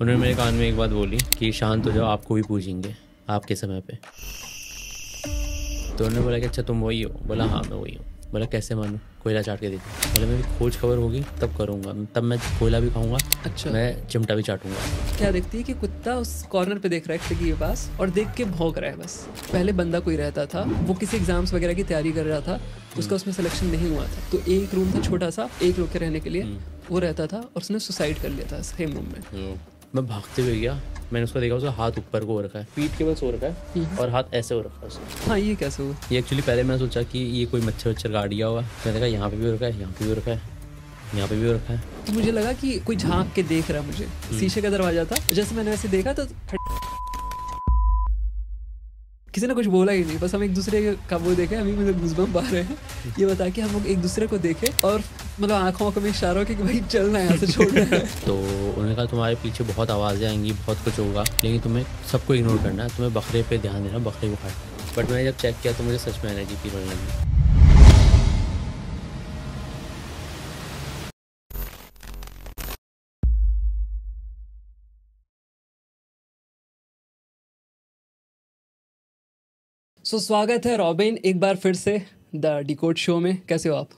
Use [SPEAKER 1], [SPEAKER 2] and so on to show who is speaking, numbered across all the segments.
[SPEAKER 1] उन्होंने मेरे कान में एक बात बोली कि शांत हो जाओ, आपको भी पूजेंगे आपके समय पे। तो उन्होंने बोला कि अच्छा तुम वही हो? बोला हाँ मैं वही हूँ। बोला कैसे मानूं? कोयला चाट के देखो। बोला मेरी खोज खबर होगी तब करूँगा, तब मैं कोयला भी खाऊंगा,
[SPEAKER 2] अच्छा,
[SPEAKER 1] मैं चिमटा भी चाटूंगा।
[SPEAKER 2] क्या देखती है कि कुत्ता उस कॉर्नर पे देख रहा है खिड़की के पास और देख के भौंक रहा है बस। पहले बंदा कोई रहता था, वो किसी एग्जाम्स वगैरह की तैयारी कर रहा था, उसका उसमें सिलेक्शन नहीं हुआ था, तो एक रूम था छोटा सा, एक लोग के रहने के लिए, वो रहता था और उसने सुसाइड कर लिया था सेम रूम में।
[SPEAKER 1] मैं भागते हुए गया, मैंने उसको देखा, उसका हाथ ऊपर को हो रखा है, पीठ के बल सो रखा है और हाथ ऐसे हो रखा है उसका।
[SPEAKER 2] हाँ, ये कैसे हुआ?
[SPEAKER 1] ये एक्चुअली पहले मैंने सोचा कि ये कोई मच्छर वच्छर काट गया होगा। मैंने देखा यहाँ पे भी हो रखा है, यहाँ पे भी हो रखा है, यहाँ पे भी हो रखा है।
[SPEAKER 2] तो मुझे लगा कि कोई झांक के देख रहा है मुझे। शीशे का दरवाजा था, जैसे मैंने वैसे देखा तो किसी ने कुछ बोला ही नहीं, बस हम एक दूसरे का वो देखे, अभी मुझे गूज़बम्प आ रहे हैं ये बता के हम लोग एक दूसरे को देखे और मतलब आंखों में इशारा हो कि भाई चलना है, यहाँ से छोड़ना है।
[SPEAKER 1] तो उन्होंने कहा तुम्हारे पीछे बहुत आवाज़ें आएंगी, बहुत कुछ होगा, लेकिन तुम्हें सबको इग्नोर करना है, तुम्हें बकरे पे ध्यान देना, बकरे को काटना। बट मैंने जब चेक किया तो मुझे सच में एनर्जी फील होने लगी।
[SPEAKER 2] स्वागत है रॉबिन एक बार फिर से द डिकोड शो में। कैसे हो आप?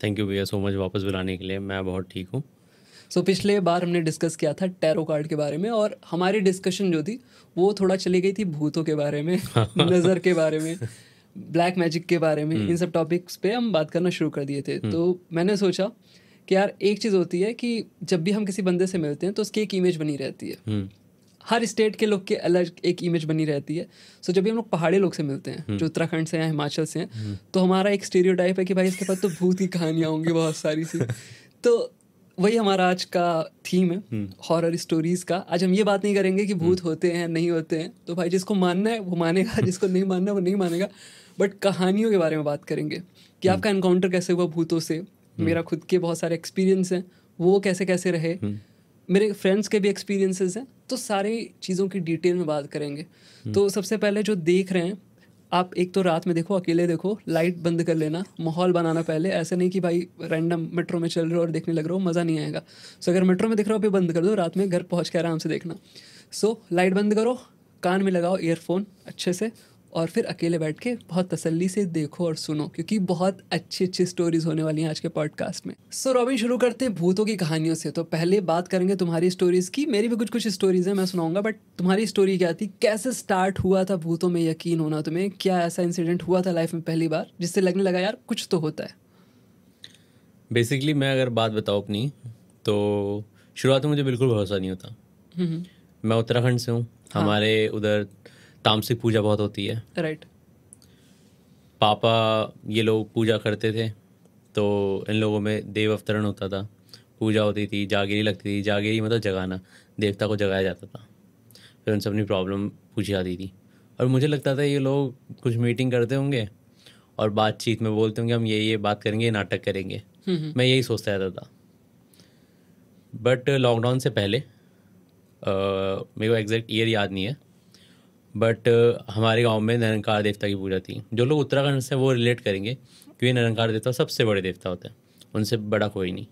[SPEAKER 1] थैंक यू भैया सो मच वापस बुलाने के लिए, मैं बहुत ठीक हूँ।
[SPEAKER 2] पिछले बार हमने डिस्कस किया था टैरो कार्ड के बारे में और हमारी डिस्कशन जो थी वो थोड़ा चली गई थी भूतों के बारे में, नज़र के बारे में, ब्लैक मैजिक के बारे में, इन सब टॉपिक्स पे हम बात करना शुरू कर दिए थे। तो मैंने सोचा कि यार एक चीज़ होती है कि जब भी हम किसी बंदे से मिलते हैं तो उसकी एक इमेज बनी रहती है, हर स्टेट के लोग के अलग एक इमेज बनी रहती है। जब भी हम लोग पहाड़ी लोग से मिलते हैं जो उत्तराखंड से हैं, हिमाचल से हैं, तो हमारा एक स्टीरियोटाइप है कि भाई इसके पास तो भूत की कहानियाँ होंगी बहुत सारी सी। तो वही हमारा आज का थीम है, हॉरर स्टोरीज का। आज हम ये बात नहीं करेंगे कि भूत होते हैं नहीं होते हैं, तो भाई जिसको मानना है वो मानेगा, जिसको नहीं मानना वो नहीं मानेगा, बट कहानियों के बारे में बात करेंगे कि आपका एनकाउंटर कैसे हुआ भूतों से। मेरा खुद के बहुत सारे एक्सपीरियंस हैं, वो कैसे कैसे रहे, मेरे फ्रेंड्स के भी एक्सपीरियंसेस हैं, तो सारी चीज़ों की डिटेल में बात करेंगे। तो सबसे पहले जो देख रहे हैं आप, एक तो रात में देखो, अकेले देखो, लाइट बंद कर लेना, माहौल बनाना पहले। ऐसे नहीं कि भाई रैंडम मेट्रो में चल रहे हो और देखने लग रहे हो, मज़ा नहीं आएगा। अगर मेट्रो में दिख रहे हो अभी बंद कर दो, रात में घर पहुँच के आराम से देखना। लाइट बंद करो, कान में लगाओ ईयरफोन अच्छे से और फिर अकेले बैठ के बहुत तसल्ली से देखो और सुनो, क्योंकि बहुत अच्छी अच्छी स्टोरीज होने वाली हैं आज के पॉडकास्ट में। रॉबिन शुरू करते हैं भूतों की कहानियों से। तो पहले बात करेंगे तुम्हारी स्टोरीज की। मेरी भी कुछ कुछ स्टोरीज हैं, मैं सुनाऊंगा, बट तुम्हारी स्टोरी क्या थी? कैसे स्टार्ट हुआ था भूतों में यकीन होना तुम्हें? क्या ऐसा इंसिडेंट हुआ था लाइफ में पहली बार जिससे लगने लगा यार कुछ तो होता है?
[SPEAKER 1] बेसिकली मैं अगर बात बताऊँ अपनी, तो शुरुआत में मुझे बिल्कुल भरोसा नहीं होता। मैं उत्तराखंड से हूँ, हमारे उधर तामसिक पूजा बहुत होती है।
[SPEAKER 2] राइट।
[SPEAKER 1] पापा ये लोग पूजा करते थे, तो इन लोगों में देव अवतरण होता था, पूजा होती थी, जागीरी लगती थी। जागीरी मतलब जगाना, देवता को जगाया जाता था। फिर उनसे अपनी प्रॉब्लम पूछी जाती थी और मुझे लगता था ये लोग कुछ मीटिंग करते होंगे और बातचीत में बोलते होंगे हम ये बात करेंगे, ये नाटक करेंगे। मैं यही सोचता रहता था। बट लॉकडाउन से पहले मेरे को एग्जैक्ट ईयर याद नहीं है, बट हमारे गांव में निरंकार देवता की पूजा थी। जो लोग उत्तराखंड से वो रिलेट करेंगे क्योंकि निरंकार देवता सबसे बड़े देवता होते हैं, उनसे बड़ा कोई नहीं।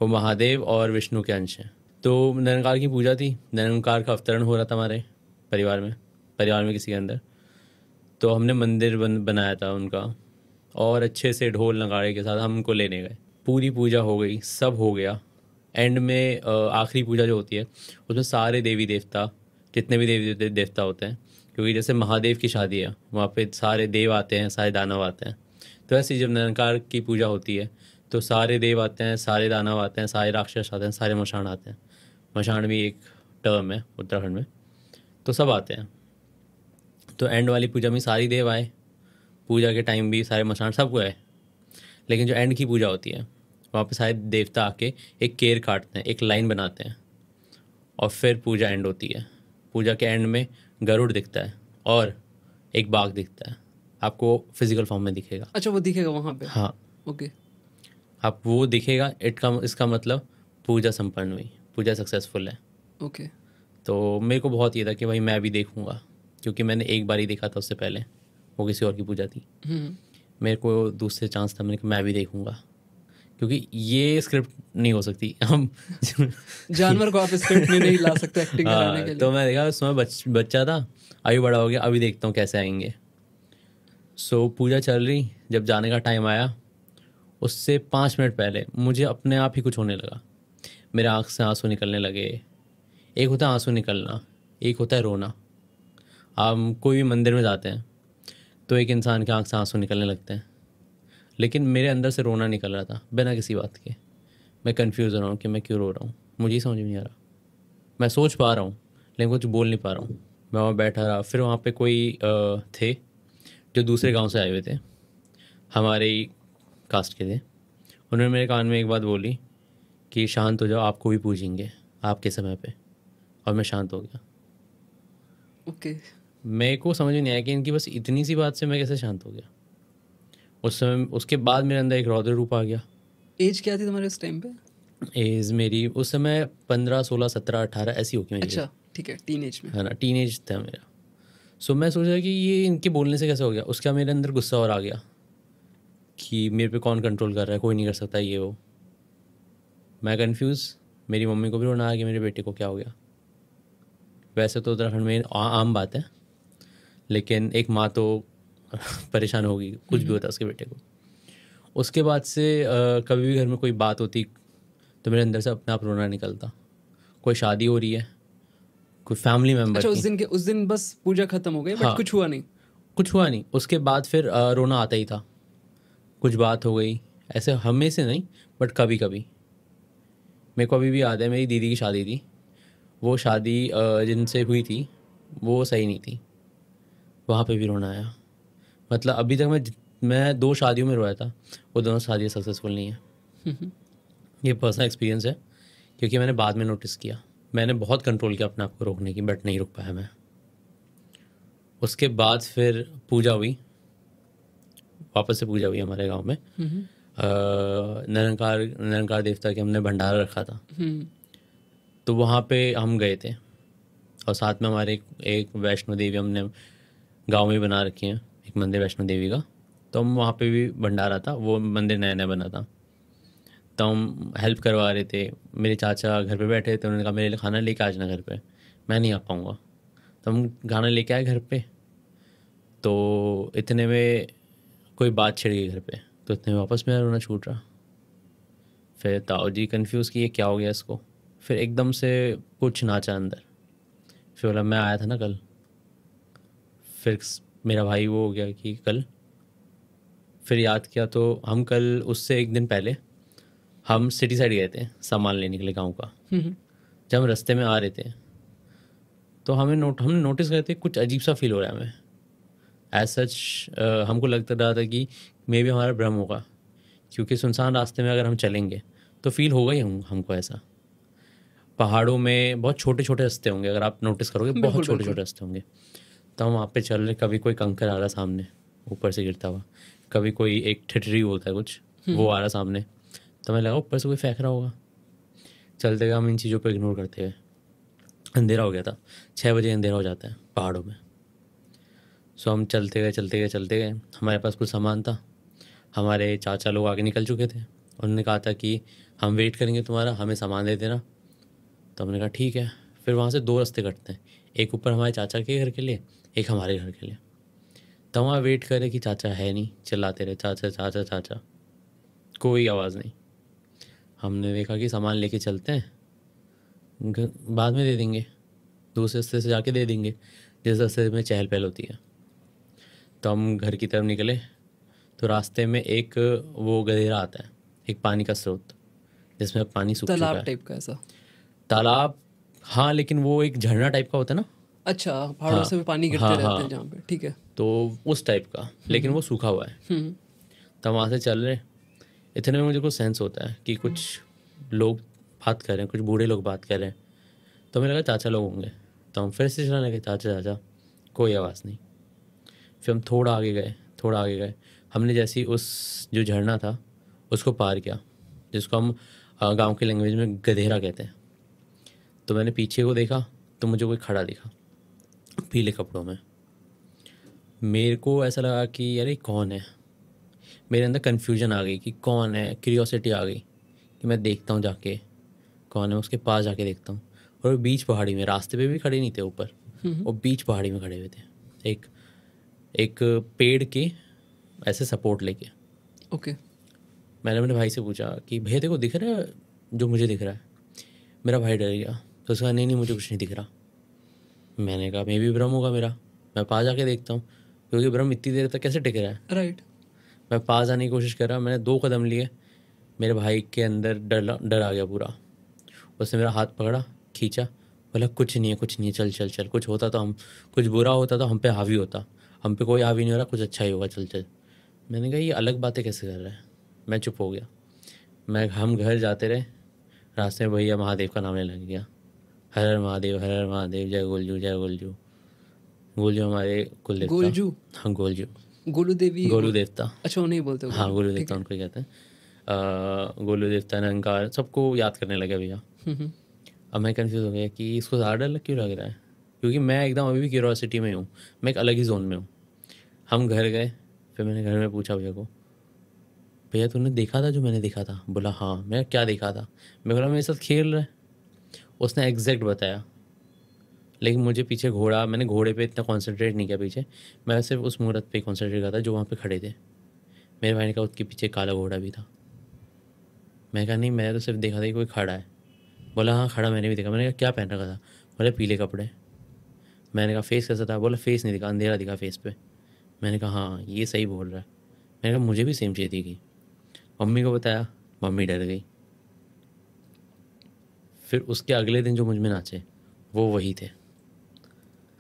[SPEAKER 1] वो महादेव और विष्णु के अंश हैं। तो निरंकार की पूजा थी, निरंकार का अवतरण हो रहा था हमारे परिवार में किसी के अंदर। तो हमने मंदिर बनाया था उनका और अच्छे से ढोल नगाड़े के साथ हम उनको लेने गए। पूरी पूजा हो गई, सब हो गया। एंड में आखिरी पूजा जो होती है उसमें सारे देवी देवता, जितने भी देवी देवता होते हैं, क्योंकि जैसे महादेव की शादी है वहाँ पे सारे देव आते हैं, सारे दानव आते हैं। तो ऐसे ही जब निरंकार की पूजा होती है तो सारे देव आते हैं, सारे दानव आते हैं, सारे राक्षस आते हैं, सारे मशाण आते हैं। मशाण भी एक टर्म है उत्तराखंड में, तो सब आते हैं। तो एंड वाली पूजा में सारी देव आए, पूजा के टाइम भी सारे मशान सब गए। लेकिन जो एंड की पूजा होती है वहाँ पे सारे देवता आके एक केर काटते हैं, एक लाइन बनाते हैं और फिर पूजा एंड होती है। पूजा के एंड में गरुड़ दिखता है और एक बाघ दिखता है, आपको फिजिकल फॉर्म में दिखेगा।
[SPEAKER 2] अच्छा, वो दिखेगा वहाँ पे?
[SPEAKER 1] हाँ,
[SPEAKER 2] ओके।
[SPEAKER 1] आप वो दिखेगा, इसका मतलब पूजा संपन्न हुई, पूजा सक्सेसफुल है।
[SPEAKER 2] ओके।
[SPEAKER 1] तो मेरे को बहुत ये था कि भाई मैं भी देखूंगा, क्योंकि मैंने एक बार ही देखा था, उससे पहले वो किसी और की पूजा थी। मेरे को दूसरे चांस था, मैंने कहा मैं भी देखूंगा क्योंकि ये स्क्रिप्ट नहीं हो सकती हम
[SPEAKER 2] जानवर को आप स्क्रिप्ट में नहीं ला सकते एक्टिंग कराने के
[SPEAKER 1] हाँ,
[SPEAKER 2] लिए।
[SPEAKER 1] तो मैं देखा उस समय बच्चा था, अभी बड़ा हो गया, अभी देखता हूँ कैसे आएंगे। सो पूजा चल रही, जब जाने का टाइम आया उससे 5 मिनट पहले मुझे अपने आप ही कुछ होने लगा। मेरे आँख से आंसू निकलने लगे। एक होता है आंसू निकलना, एक होता है रोना। हम कोई भी मंदिर में जाते हैं तो एक इंसान के आँख से आंसू निकलने लगते हैं, लेकिन मेरे अंदर से रोना निकल रहा था बिना किसी बात के। मैं कन्फ्यूज़ हो रहा हूँ कि मैं क्यों रो रहा हूँ, मुझे ही समझ में नहीं आ रहा। मैं सोच पा रहा हूँ लेकिन कुछ बोल नहीं पा रहा हूँ। मैं वहाँ बैठा रहा। फिर वहाँ पे कोई थे जो दूसरे गांव से आए हुए थे, हमारे ही कास्ट के थे। उन्होंने मेरे कान में एक बात बोली कि शांत हो जाओ, आपको भी पूजेंगे आपके समय पे। और मैं शांत हो गया।
[SPEAKER 2] ओके।
[SPEAKER 1] मेरे को समझ में नहीं आया कि इनकी बस इतनी सी बात से मैं कैसे शांत हो गया। उस समय उसके बाद मेरे अंदर एक रौद्र रूप आ गया।
[SPEAKER 2] एज क्या थी तुम्हारे उस टाइम पे?
[SPEAKER 1] एज मेरी उस समय 15, 16, 17, 18 ऐसी होगी मेरी।
[SPEAKER 2] अच्छा ठीक है, टीनेज में।
[SPEAKER 1] है ना, टीनेज था मेरा। सो मैं सोचा कि ये इनके बोलने से कैसे हो गया। उसका मेरे अंदर गुस्सा और आ गया कि मेरे पे कौन कंट्रोल कर रहा है, कोई नहीं कर सकता ये वो। मैं कंफ्यूज। मेरी मम्मी को भी रोना आ गया मेरे बेटे को क्या हो गया। वैसे तो उत्तराखंड में आम बात है, लेकिन एक माँ तो परेशान होगी, कुछ भी होता है उसके बेटे को। उसके बाद से कभी भी घर में कोई बात होती तो मेरे अंदर से अपने आप रोना निकलता। कोई शादी हो रही है कोई फैमिली मेम्बर
[SPEAKER 2] अच्छा,
[SPEAKER 1] की।
[SPEAKER 2] उस दिन बस पूजा खत्म हो गई, बट
[SPEAKER 1] हाँ,
[SPEAKER 2] कुछ हुआ नहीं?
[SPEAKER 1] कुछ हुआ नहीं। उसके बाद फिर रोना आता ही था। कुछ बात हो गई, ऐसे हमेशा नहीं बट कभी कभी। मेरे को अभी भी याद है, मेरी दीदी की शादी थी। वो शादी जिनसे हुई थी वो सही नहीं थी, वहाँ पे भी रोना आया। मतलब अभी तक मैं 2 शादियों में रोया था, वो दोनों शादियाँ सक्सेसफुल नहीं है। ये पर्सनल एक्सपीरियंस है, क्योंकि मैंने बाद में नोटिस किया। मैंने बहुत कंट्रोल किया अपने आप को रोकने की, बट नहीं रुक पाया मैं। उसके बाद फिर पूजा हुई, वापस से पूजा हुई हमारे गांव में। निरंकार देवता के हमने भंडारा रखा था, तो वहाँ पे हम गए थे। और साथ में हमारे एक वैष्णो देवी हमने गांव में बना रखी है, एक मंदिर वैष्णो देवी का। तो हम वहाँ पे भी भंडारा था, वो मंदिर नया नया बना था। तो हम हेल्प करवा रहे थे। मेरे चाचा घर पे बैठे थे, उन्होंने कहा मेरे लिए खाना लेके आ जाना घर पे, मैं नहीं आ पाऊँगा। तो हम खाना लेके आए घर पे। तो इतने में कोई बात छिड़ गई घर पे, तो इतने में वापस मेरा रोना छूट रहा। फिर ताऊ जी कन्फ्यूज़ कि ये क्या हो गया इसको। फिर एकदम से कुछ नाचा अंदर। फिर बोला मैं आया था ना कल। फिर मेरा भाई वो हो गया कि कल। फिर याद किया तो हम कल उससे एक दिन पहले हम सिटी साइड गए थे सामान लेने के लिए गांव का। जब हम रास्ते में आ रहे थे तो हमने नोटिस करे थे कुछ अजीब सा फील हो रहा है हमें। एज सच हमको लगता रहा था कि मे बी हमारा भ्रम होगा, क्योंकि सुनसान रास्ते में अगर हम चलेंगे तो फील होगा ही हमको ऐसा। पहाड़ों में बहुत छोटे छोटे रास्ते होंगे, अगर आप नोटिस करोगे बहुत
[SPEAKER 2] बिल्कुल
[SPEAKER 1] छोटे
[SPEAKER 2] बिल्कुल।
[SPEAKER 1] छोटे रास्ते होंगे। तो हम वहाँ पे चल रहे, कभी कोई कंकर आ रहा सामने ऊपर से गिरता हुआ, कभी कोई एक ठिठरी होता है कुछ वो आ रहा सामने। तो हमें लगा ऊपर से कोई फेंक रहा होगा। चलते गए हम इन चीज़ों को इग्नोर करते गए। अंधेरा हो गया था, 6 बजे अंधेरा हो जाता है पहाड़ों में। सो हम चलते गए चलते गए चलते गए। हमारे पास कुछ सामान था। हमारे चाचा लोग आगे निकल चुके थे। उन्होंने कहा था कि हम वेट करेंगे तुम्हारा, हमें सामान दे देना। तो हमने कहा ठीक है। फिर वहाँ से 2 रास्ते कटते हैं, एक ऊपर हमारे चाचा के घर के लिए, एक हमारे घर के लिए। तो वहाँ वेट करें कि चाचा है नहीं, चिल्लाते रहे चाचा चाचा चाचा, कोई आवाज़ नहीं। हमने देखा कि सामान लेके चलते हैं, बाद में दे देंगे, दूसरे रास्ते से जाके दे देंगे जिस रास्ते में चहल पहल होती है। तो हम घर की तरफ निकले तो रास्ते में एक वो गधेरा आता है, एक पानी का स्रोत जिसमें अब पानी सूख चुका
[SPEAKER 2] तालाब
[SPEAKER 1] है।
[SPEAKER 2] टाइप का ऐसा?
[SPEAKER 1] तालाब, हाँ, लेकिन वो एक झरना टाइप का होता है ना।
[SPEAKER 2] अच्छा, पहाड़ों
[SPEAKER 1] हाँ
[SPEAKER 2] से भी पानी गिरते
[SPEAKER 1] हाँ
[SPEAKER 2] रहते हैं
[SPEAKER 1] हाँ,
[SPEAKER 2] जहाँ पे, ठीक है।
[SPEAKER 1] तो उस टाइप का, लेकिन वो सूखा हुआ है। तो हम वहाँ से चल रहे। इतने में मुझे कुछ सेंस होता है कि कुछ लोग बात कर रहे हैं, कुछ बूढ़े लोग बात कर रहे हैं। तो हमें लगा चाचा लोग होंगे। तो हम फिर से चलाने लगे, चाचा चाचा, कोई आवाज़ नहीं। फिर हम थोड़ा आगे गए, थोड़ा आगे गए। हमने जैसे ही उस जो झरना था उसको पार किया, जिसको हम गांव की लैंग्वेज में गधेरा कहते हैं। तो मैंने पीछे को देखा तो मुझे कोई खड़ा दिखा पीले कपड़ों में। मेरे को ऐसा लगा कि यार ये कौन है। मेरे अंदर कन्फ्यूजन आ गई कि कौन है, क्यूरियोसिटी आ गई कि मैं देखता हूँ जाके कौन है, उसके पास जाके देखता हूँ। और वो बीच पहाड़ी में, रास्ते पे भी खड़े नहीं थे ऊपर, वो बीच पहाड़ी में खड़े हुए थे, एक एक पेड़ के ऐसे सपोर्ट लेके।
[SPEAKER 2] ओके।
[SPEAKER 1] मैंने अपने भाई से पूछा कि भैया देखो दिख रहा है जो मुझे दिख रहा है? मेरा भाई डर गया, तो उसका नहीं नहीं मुझे कुछ नहीं दिख रहा। मैंने कहा मे भी भ्रम होगा मेरा, मैं पास जाके देखता हूँ, क्योंकि भ्रम इतनी देर तक कैसे टिक रहा है।
[SPEAKER 2] राइट।
[SPEAKER 1] मैं पास आने की कोशिश कर रहा, मैंने 2 कदम लिए, मेरे भाई के अंदर डर आ गया पूरा। उसने मेरा हाथ पकड़ा, खींचा, बोला कुछ नहीं है कुछ नहीं है, चल चल चल, कुछ होता तो हम, कुछ बुरा होता तो हम पे हावी होता, हम पे कोई हावी नहीं हो रहा, कुछ अच्छा ही होगा, चल चल। मैंने कहा ये अलग बातें कैसे कर रहा है। मैं चुप हो गया। हम घर जाते रहे, रास्ते में भैया महादेव का नाम लेने लग गया, हर हर महादेव, हर हर महादेव, जय गोलजू, जय गोलजू। गोलजू हमारे कुल देवता।
[SPEAKER 2] गोलजू।
[SPEAKER 1] हाँ गोलजू,
[SPEAKER 2] गोलू देवी
[SPEAKER 1] गोलू देवता।
[SPEAKER 2] अच्छा, वो नहीं बोलते
[SPEAKER 1] हाँ गोलू
[SPEAKER 2] ठीक
[SPEAKER 1] देवता
[SPEAKER 2] है।
[SPEAKER 1] उनको ही कहते हैं। गोलू देवता, निरंकार, सबको याद करने लगे भैया।
[SPEAKER 2] हम्म।
[SPEAKER 1] अब मैं कंफ्यूज हो गया कि इसको ज़्यादा डर क्यों लग रहा है, क्योंकि मैं एकदम अभी भी क्यूरियोसिटी में हूँ, मैं एक अलग ही जोन में हूँ। हम घर गए, फिर मैंने घर में पूछा भैया को, भैया तूने देखा था जो मैंने देखा था? बोला हाँ। मैं क्या देखा था? मैं बोला मेरे साथ खेल रहा है। उसने एग्जैक्ट बताया, लेकिन मुझे पीछे घोड़ा, मैंने घोड़े पे इतना कॉन्सेंट्रेट नहीं किया पीछे, मैं सिर्फ उस मूर्त पे कॉन्सेंट्रेट किया था जो वहाँ पे खड़े थे। मेरे भाई ने कहा उसके पीछे काला घोड़ा भी था। मैं कहा नहीं, मैं तो सिर्फ देखा था कि कोई खड़ा है। बोला हाँ खड़ा मैंने भी देखा। मैंने कहा क्या पहन रखा था? बोला पीले कपड़े। मैंने कहा फेस कैसा था? बोला फेस नहीं दिखा, अंधेरा दिखा फेस पे। मैंने कहा हाँ ये सही बोल रहा है। मैंने कहा मुझे भी सेम चाहिए थी कि मम्मी को बताया, मम्मी डर गई। फिर उसके अगले दिन जो मुझ में नाचे वो वही थे।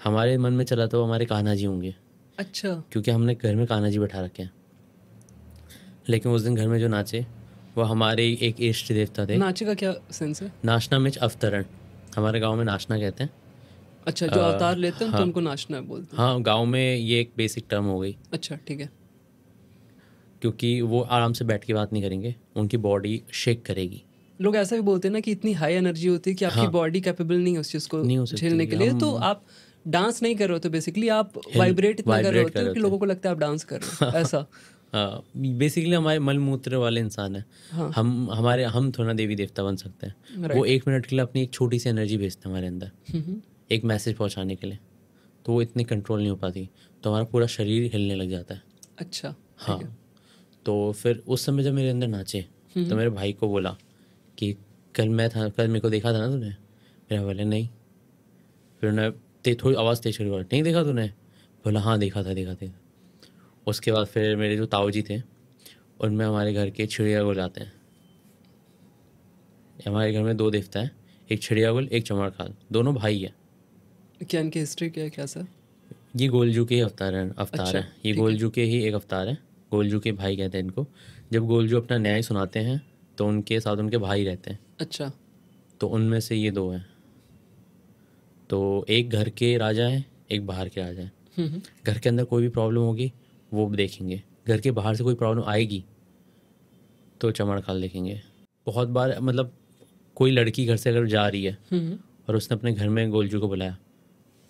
[SPEAKER 1] हमारे मन में चला तो हमारे कान्हा जी होंगे,
[SPEAKER 2] अच्छा।
[SPEAKER 1] क्योंकि हमने घर में कान्हा जी बैठा रखे हैं। लेकिन उस दिन घर में जो नाचे वो हमारे एक इष्ट देवता थे।
[SPEAKER 2] नाचे का क्या सेंस है?
[SPEAKER 1] नाचना मीन्स अवतरण, हमारे गांव में नाचना कहते हैं।
[SPEAKER 2] अच्छा, जो अवतार लेते हैं तो
[SPEAKER 1] हाँ
[SPEAKER 2] उनको नाचना बोलते हैं।
[SPEAKER 1] हाँ, गांव में ये एक बेसिक टर्म हो गई,
[SPEAKER 2] अच्छा ठीक है।
[SPEAKER 1] क्योंकि वो आराम से बैठ के बात नहीं करेंगे, उनकी बॉडी शेक करेगी।
[SPEAKER 2] लोग ऐसा भी बोलते हैं ना कि इतनी हाई एनर्जी होती है कि आपकी
[SPEAKER 1] हाँ,
[SPEAKER 2] बॉडी कैपेबल नहीं है उस चीज़ को
[SPEAKER 1] नहीं हो सकती
[SPEAKER 2] झेलने के लिए, तो आप डांस नहीं कर रहे होते, बेसिकली आप वाइब्रेट इतना कर रहे होते हो कि लोगों को लगता है आप डांस कर रहे हो ऐसा।
[SPEAKER 1] बेसिकली हमारे मल मूत्र वाले इंसान हैं।
[SPEAKER 2] हाँ।
[SPEAKER 1] हम थोड़ा देवी देवता बन सकते हैं। वो 1 मिनट के लिए अपनी एक छोटी सी एनर्जी भेजते हैं हमारे अंदर, एक मैसेज पहुंचाने के लिए, तो वो इतनी कंट्रोल नहीं हो पाती, तो हमारा पूरा शरीर हिलने लग जाता है।
[SPEAKER 2] अच्छा।
[SPEAKER 1] हाँ, तो फिर उस समय जब मेरे अंदर नाचे तो मेरे भाई को बोला कि कल मेरे को देखा था ना तूने? मेरा बोले नहीं। फिर उन्होंने थोड़ी आवाज़ तेज करी, बोला नहीं देखा तूने? बोला हाँ देखा था। उसके बाद फिर मेरे जो ताऊ जी थे उनमें हमारे घर के चिड़ियाघुल आते हैं। हमारे घर में 2 देवता हैं, एक चिड़ियाघुल एक चमड़खाल, दोनों भाई हैं।
[SPEAKER 2] क्या इनकी हिस्ट्री क्या है, क्या सर?
[SPEAKER 1] ये गोलजू के ही अवतार हैं।
[SPEAKER 2] अच्छा,
[SPEAKER 1] ये
[SPEAKER 2] ठीक है।
[SPEAKER 1] गोलजू के ही एक अवतार है, गोलजू के भाई कहते हैं इनको। जब गोलजू अपना न्याय सुनाते हैं तो उनके साथ उनके भाई रहते हैं,
[SPEAKER 2] अच्छा।
[SPEAKER 1] तो उनमें से ये 2 हैं। तो एक घर के राजा हैं, एक बाहर के राजा हैं। घर के अंदर कोई भी प्रॉब्लम होगी वो देखेंगे, घर के बाहर से कोई प्रॉब्लम आएगी तो चमड़खाल देखेंगे। बहुत बार मतलब कोई लड़की घर से अगर जा रही है और उसने अपने घर में गोलजू को बुलाया,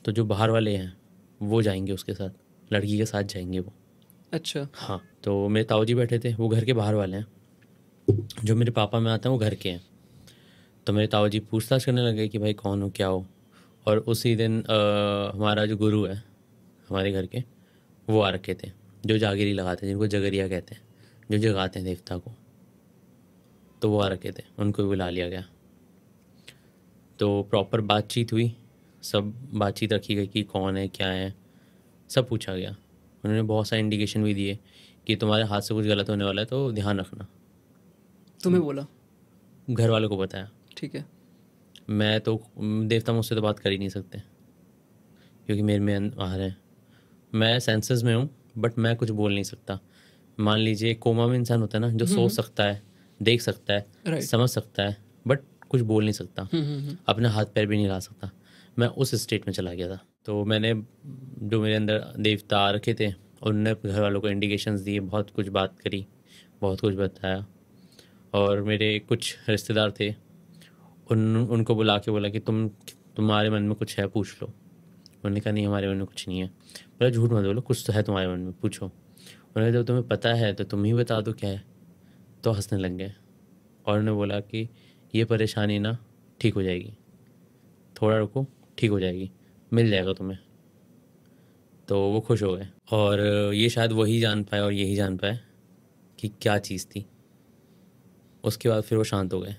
[SPEAKER 1] तो जो बाहर वाले हैं वो जाएंगे उसके साथ, लड़की के साथ जाएंगे वो।
[SPEAKER 2] अच्छा।
[SPEAKER 1] हाँ, तो मेरे ताऊ जी बैठे थे, वो घर के बाहर वाले हैं। जो मेरे पापा में आते हैं वो घर के हैं। तो मेरे ताऊ जी पूछताछ करने लगे कि भाई कौन हो, क्या हो। और उसी दिन हमारा जो गुरु है हमारे घर के, वो आ रखे थे, जो जागीरी लगाते हैं, जिनको जगरिया कहते हैं, जो जगाते हैं देवता को। तो वो आ रखे थे, उनको भी बुला लिया गया। तो प्रॉपर बातचीत हुई, सब बातचीत रखी गई कि कौन है क्या है, सब पूछा गया। उन्होंने बहुत सारे इंडिकेशन भी दिए कि तुम्हारे हाथ से कुछ गलत होने वाला है तो ध्यान रखना।
[SPEAKER 2] तुम्हें बोला?
[SPEAKER 1] घर वालों को बताया।
[SPEAKER 2] ठीक है।
[SPEAKER 1] मैं तो देवता मुझसे तो बात कर ही नहीं सकते, क्योंकि मेरे में बाहर है। मैं सेंसेस में हूँ बट मैं कुछ बोल नहीं सकता। मान लीजिए कोमा में इंसान होता है ना, जो सोच सकता है, देख सकता है,
[SPEAKER 2] राइट।
[SPEAKER 1] समझ सकता है, बट कुछ बोल नहीं सकता, अपने हाथ पैर भी नहीं हिला सकता। मैं उस स्टेट में चला गया था। तो मैंने, जो मेरे अंदर देवता आ रखे थे, उनने घर वालों को इंडिकेशंस दिए, बहुत कुछ बात करी, बहुत कुछ बताया। और मेरे कुछ रिश्तेदार थे, उनको बुला के बोला कि तुम्हारे मन में कुछ है पूछ लो। उन्होंने कहा नहीं हमारे मन में कुछ नहीं है। बोला झूठ मत बोलो, कुछ तो है तुम्हारे मन में, पूछो। उन्होंने जब तुम्हें पता है तो तुम ही बता दो क्या है। तो हंसने लग गए और उन्होंने बोला कि ये परेशानी ना ठीक हो जाएगी, थोड़ा रुको, ठीक हो जाएगी, मिल जाएगा तुम्हें। तो वो खुश हो गए और ये शायद वही जान पाए और यही जान पाए कि क्या चीज़ थी। उसके बाद फिर वो शांत हो गए।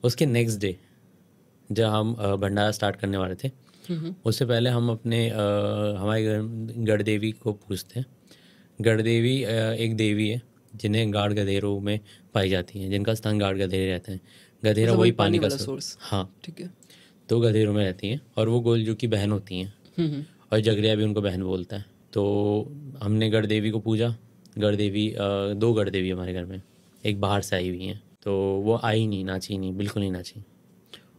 [SPEAKER 1] उसके नेक्स्ट डे जब हम भंडारा स्टार्ट करने वाले थे, उससे पहले हम अपने हमारे घर गढ़देवी को पूछते हैं। गढ़देवी एक देवी है जिन्हें गाढ़ गधेरों में पाई जाती हैं, जिनका स्थान गाढ़ गधेरे रहते हैं। गधेरा
[SPEAKER 2] मतलब
[SPEAKER 1] वही
[SPEAKER 2] वही
[SPEAKER 1] पानी
[SPEAKER 2] पानी
[SPEAKER 1] का
[SPEAKER 2] वाला सोर्स।
[SPEAKER 1] हाँ,
[SPEAKER 2] ठीक है।
[SPEAKER 1] तो गधेरों में रहती हैं और वो गोलजू की बहन होती हैं। और जगरिया भी उनको बहन बोलता है। तो हमने गढ़देवी को पूजा। गढ़देवी 2 गढ़देवी हमारे घर में, एक बाहर से आई हुई हैं। तो वो आई नहीं, नाची नहीं, बिल्कुल नहीं नाची।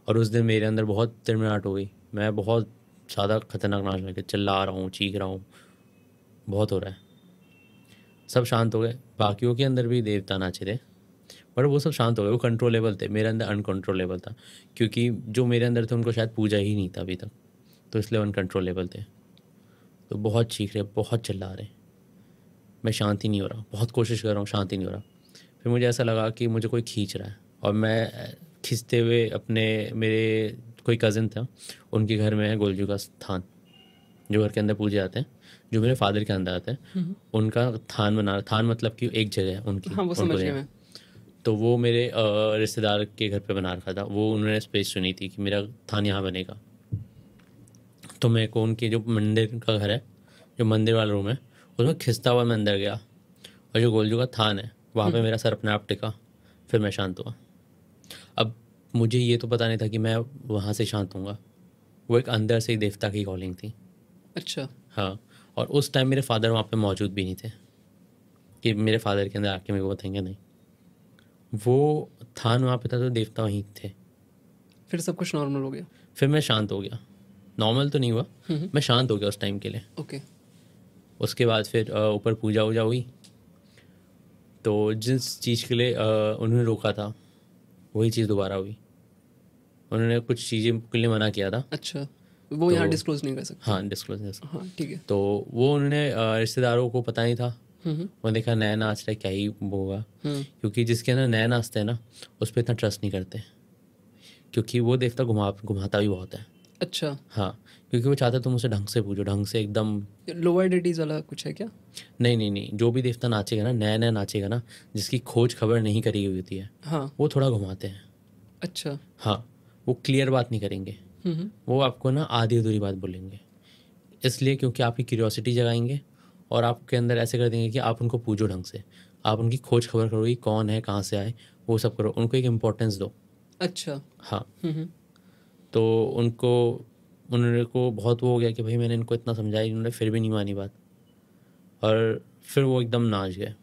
[SPEAKER 1] और उस दिन मेरे अंदर बहुत तिड़मिड़ाहट हो गई। मैं बहुत ज़्यादा खतरनाक नाचने लगे, चिल्ला रहा हूँ, चीख रहा हूँ, बहुत हो रहा है। सब शांत हो गए। बाकियों के अंदर भी देवता नाचे थे पर वो सब शांत हो गए, वो कंट्रोलेबल थे। मेरे अंदर अनकंट्रोलेबल था, क्योंकि जो मेरे अंदर थे उनको शायद पूजा ही नहीं था अभी तक, तो इसलिए अनकंट्रोलेबल थे। तो बहुत चीख रहे, बहुत चिल्ला रहे, मैं शांति नहीं हो रहा, बहुत कोशिश कर रहा हूँ, शांति नहीं हो रहा। फिर मुझे ऐसा लगा कि मुझे कोई खींच रहा है और मैं खींचते हुए अपने, मेरे कोई कज़न था, उनके घर में है गोलजू का स्थान, जो घर के अंदर पूजे जाते हैं, जो मेरे फादर के अंदर आते हैं। उनका थान बना, थान मतलब कि एक जगह है उनकी,
[SPEAKER 2] हाँ वो
[SPEAKER 1] उनको
[SPEAKER 2] समझ गया
[SPEAKER 1] देना।
[SPEAKER 2] मैं।
[SPEAKER 1] तो वो मेरे रिश्तेदार के घर पे बना रखा था। वो उन्होंने स्पेस चुनी थी कि मेरा थान यहाँ बनेगा। तो मेरे को उनके जो मंदिर का घर है, जो मंदिर वाला रूम है, उसमें खिंचता हुआ मैं अंदर गया और जो गोलजू का थान है वहाँ पे मेरा सर अपने आप टिका। फिर मैं शांत हुआ। अब मुझे ये तो पता नहीं था कि मैं वहाँ से शांत होऊंगा। वो एक अंदर से ही देवता की कॉलिंग थी।
[SPEAKER 2] अच्छा।
[SPEAKER 1] हाँ, और उस टाइम मेरे फादर वहाँ पे मौजूद भी नहीं थे कि मेरे फादर के अंदर आके मेरे को बताएंगे, नहीं। वो थान वहाँ पे था तो देवता वहीं थे।
[SPEAKER 2] फिर सब कुछ नॉर्मल हो गया।
[SPEAKER 1] फिर मैं शांत हो गया। नॉर्मल तो नहीं हुआ, मैं शांत हो गया उस टाइम के लिए।
[SPEAKER 2] ओके।
[SPEAKER 1] उसके बाद फिर ऊपर पूजा वूजा हुई। तो जिस चीज़ के लिए उन्होंने रोका था वही चीज़ दोबारा हुई। उन्होंने कुछ चीज़ें के लिए मना किया था।
[SPEAKER 2] अच्छा, वो
[SPEAKER 1] तो
[SPEAKER 2] यहाँ डिस्क्लोज नहीं कर सकते।
[SPEAKER 1] हाँ, डिस्क्लोज नहीं कर सकते।
[SPEAKER 2] हाँ ठीक है।
[SPEAKER 1] तो वो उन्होंने रिश्तेदारों को पता नहीं था। वो देखा नया नाच रहा है, क्या ही वो होगा, क्योंकि जिसके अंदर नया नाचते हैं ना उस पर इतना ट्रस्ट नहीं करते, क्योंकि वो देवता घुमाता भी बहुत है।
[SPEAKER 2] अच्छा,
[SPEAKER 1] हाँ, क्योंकि वो चाहता है तुम उसे ढंग से पूजो, ढंग से एकदम।
[SPEAKER 2] लोअर डेटीज वाला कुछ है क्या?
[SPEAKER 1] नहीं नहीं नहीं, जो भी देवता नाचेगा ना, नया नया नाचेगा ना, जिसकी खोज खबर नहीं करी हुई होती है,
[SPEAKER 2] हाँ।
[SPEAKER 1] वो थोड़ा घुमाते हैं।
[SPEAKER 2] अच्छा।
[SPEAKER 1] हाँ, वो क्लियर बात नहीं करेंगे, वो आपको ना आधी अधूरी बात बोलेंगे। इसलिए क्योंकि आपकी क्यूरियोसिटी जगाएंगे और आपके अंदर ऐसे कर देंगे कि आप उनको पूजो ढंग से, आप उनकी खोज खबर करो कि कौन है, कहाँ से आए, वो सब करो, उनको एक इम्पोर्टेंस दो।
[SPEAKER 2] अच्छा।
[SPEAKER 1] हाँ, तो उन्होंने को बहुत वो हो गया कि भाई मैंने इनको इतना समझाया, इन्होंने फिर भी नहीं मानी बात। और फिर वो एकदम नाच गए।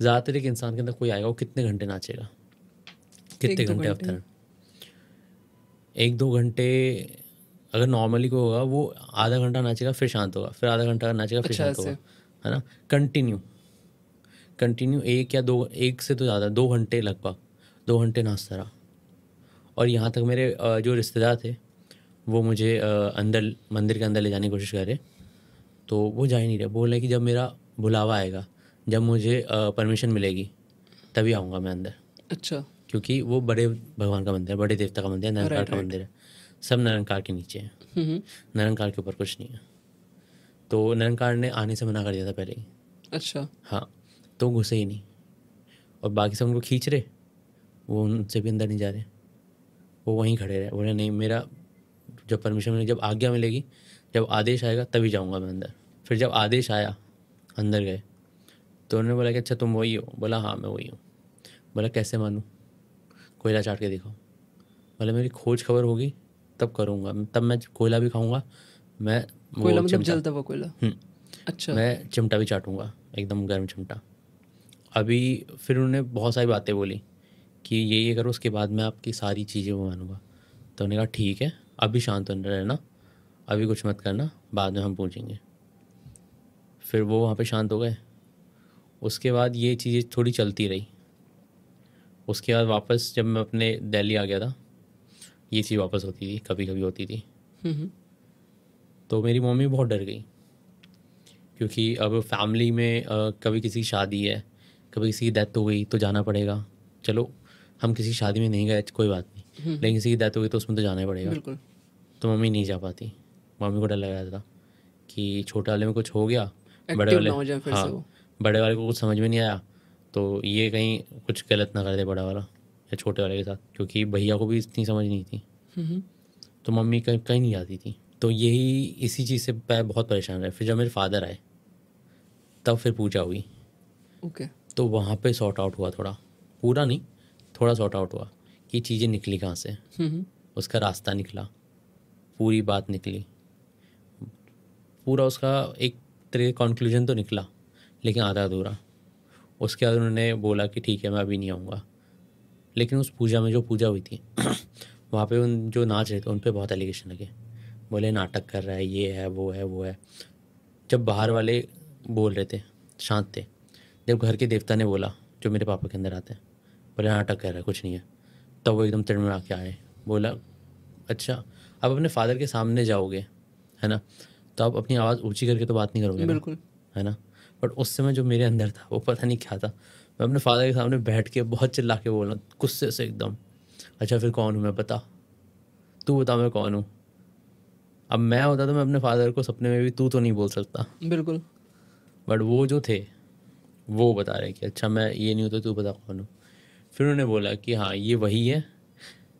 [SPEAKER 1] ज़्यादातर एक इंसान के अंदर कोई आएगा वो कितने घंटे नाचेगा, कितने
[SPEAKER 2] 1-2
[SPEAKER 1] घंटे
[SPEAKER 2] घंटे।
[SPEAKER 1] अवतरण, 1-2 घंटे। अगर नॉर्मली को होगा वो आधा घंटा नाचेगा फिर शांत होगा, फिर आधा घंटा नाचेगा फिर
[SPEAKER 2] अच्छा
[SPEAKER 1] शांत
[SPEAKER 2] ऐसे।
[SPEAKER 1] होगा, है ना। कंटिन्यू कंटिन्यू 1 या 2, एक से तो ज़्यादा 2 घंटे, लगभग 2 घंटे नाचता रहा। और यहाँ तक मेरे जो रिश्तेदार थे वो मुझे अंदर मंदिर के अंदर ले जाने की कोशिश कर रहे, तो वो जा ही नहीं रहे। बोले कि जब मेरा बुलावा आएगा, जब मुझे परमिशन मिलेगी तभी आऊँगा मैं अंदर,
[SPEAKER 2] अच्छा।
[SPEAKER 1] क्योंकि वो बड़े भगवान का मंदिर है, बड़े देवता का मंदिर है, निरंकार
[SPEAKER 2] राइट
[SPEAKER 1] का
[SPEAKER 2] राइट।
[SPEAKER 1] मंदिर है। सब निरंकार के नीचे है, निरंकार के ऊपर कुछ नहीं है। तो निरंकार ने आने से मना कर दिया था पहले ही।
[SPEAKER 2] अच्छा।
[SPEAKER 1] हाँ, तो घुसे ही नहीं। और बाकी सब उनको खींच रहे, वो उनसे भी अंदर नहीं जा रहे, वो वहीं खड़े रहे। बोले नहीं, मेरा जब परमिशन मिलेगी, जब आज्ञा मिलेगी, जब आदेश आएगा तभी जाऊँगा मैं अंदर। फिर जब आदेश आया, अंदर गए, तो उन्होंने बोला कि अच्छा तुम वही हो? बोला हाँ मैं वही हूँ। बोला कैसे मानूँ? कोयला चाट के दिखाओ। बोला मेरी खोज खबर होगी तब करूँगा, तब मैं कोयला भी खाऊँगा, मैं
[SPEAKER 2] कोयला
[SPEAKER 1] वो
[SPEAKER 2] मतलब
[SPEAKER 1] चिमटा,
[SPEAKER 2] जलता हुआ कोयला। अच्छा।
[SPEAKER 1] मैं चिमटा भी चाटूँगा, एकदम गर्म चिमटा। अभी फिर उन्होंने बहुत सारी बातें बोली कि ये करो, उसके बाद मैं आपकी सारी चीज़ें वो मानूंगा। तो उन्होंने कहा ठीक है, अभी शांत होने रहना, अभी कुछ मत करना, बाद में हम पूछेंगे। फिर वो वहाँ पे शांत हो गए। उसके बाद ये चीज़ें थोड़ी चलती रही। उसके बाद वापस जब मैं अपने दिल्ली आ गया था, ये चीज़ वापस होती थी, कभी कभी होती थी। तो मेरी मम्मी बहुत डर गई, क्योंकि अब फैमिली में कभी किसी की शादी है, कभी किसी की डेथ हो गई तो जाना पड़ेगा। चलो हम किसी की शादी में नहीं गए कोई बात नहीं, लेकिन किसी की डेथ हो गई तो उसमें तो जाना ही पड़ेगा।
[SPEAKER 2] बिल्कुल।
[SPEAKER 1] तो मम्मी नहीं जा पाती, मम्मी को डर लग रहा था कि छोटे वाले में कुछ हो गया, बड़े
[SPEAKER 2] एक्टिव
[SPEAKER 1] वाले,
[SPEAKER 2] ना हो जाए फिर से
[SPEAKER 1] हाँ,
[SPEAKER 2] वो।
[SPEAKER 1] बड़े वाले को कुछ समझ में नहीं आया तो ये कहीं कुछ गलत ना कर दे बड़ा वाला या छोटे वाले के साथ, क्योंकि भैया को भी इतनी समझ नहीं थी। तो मम्मी कहीं कहीं नहीं जाती थी। तो यही इसी चीज़ से मैं बहुत परेशान रहा। फिर जब मेरे फादर आए तब फिर पूजा हुई,
[SPEAKER 2] ओके।
[SPEAKER 1] तो वहाँ पे सॉर्ट आउट हुआ, थोड़ा, पूरा नहीं, थोड़ा सॉर्ट आउट हुआ कि चीज़ें निकली कहाँ से, उसका रास्ता निकला, पूरी बात निकली, पूरा उसका एक तरह कंक्लूजन तो निकला, लेकिन आधा अधूरा। उसके बाद उन्होंने बोला कि ठीक है मैं अभी नहीं आऊँगा। लेकिन उस पूजा में जो पूजा हुई थी वहाँ पे उन जो नाच रहे थे उन पे बहुत एलिगेशन लगे, बोले नाटक कर रहा है, ये है वो है वो है। जब बाहर वाले बोल रहे थे शांत थे, जब घर के देवता ने बोला जो मेरे पापा के अंदर आते हैं, बोले नाटक कर रहा है कुछ नहीं है, तब वो एकदम तिड़मिड़ा के आए। बोला अच्छा अब अपने फादर के सामने जाओगे है ना, तो आप अपनी आवाज़ ऊंची करके तो बात नहीं करोगे ना,
[SPEAKER 2] बिल्कुल।
[SPEAKER 1] है ना। बट उस समय जो मेरे अंदर था वो पता नहीं क्या था, मैं अपने फादर के सामने बैठ के बहुत चिल्ला के बोला गुस्से से एकदम, अच्छा फिर कौन हूँ मैं, बता, तू बता मैं कौन हूँ। अब मैं होता तो मैं अपने फादर को सपने में भी तू तो नहीं बोल सकता,
[SPEAKER 2] बिल्कुल।
[SPEAKER 1] बट वो जो थे वो बता रहे कि अच्छा मैं ये नहीं होता, तू बता कौन हूँ। फिर उन्होंने बोला कि हाँ ये वही है।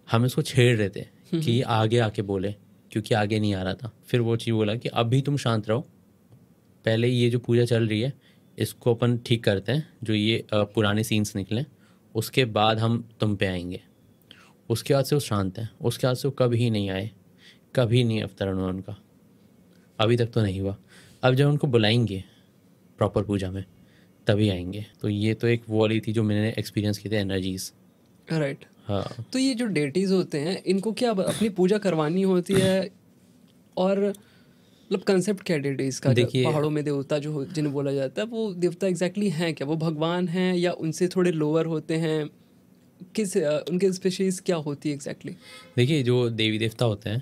[SPEAKER 1] हम इसको छेड़ रहे थे कि ये आगे आके बोले, क्योंकि आगे नहीं आ रहा था। फिर वो चीज़ बोला कि अभी तुम शांत रहो, पहले ये जो पूजा चल रही है इसको अपन ठीक करते हैं, जो ये पुराने सीन्स निकले, उसके बाद हम तुम पे आएंगे। उसके बाद से वो शांत है, उसके बाद से वो कभी नहीं आए, कभी नहीं अवतरण हुआ उनका, अभी तक तो नहीं हुआ। अब जब उनको बुलाएंगे प्रॉपर पूजा में तभी आएंगे। तो ये तो एक वो वाली थी जो मैंने एक्सपीरियंस की थी, एनर्जीज।
[SPEAKER 2] राइट।
[SPEAKER 1] हाँ
[SPEAKER 2] तो ये जो डेटीज होते हैं इनको क्या अपनी पूजा करवानी होती है, और मतलब कंसेप्ट क्या है डेटीज का? जब
[SPEAKER 1] देखिए,
[SPEAKER 2] पहाड़ों में देवता जो जिन्हें बोला जाता है, वो देवता एग्जैक्टली हैं क्या? वो भगवान हैं या उनसे थोड़े लोअर होते हैं? उनके स्पेशीज क्या होती है एग्जैक्टली?
[SPEAKER 1] देखिए जो देवी देवता होते हैं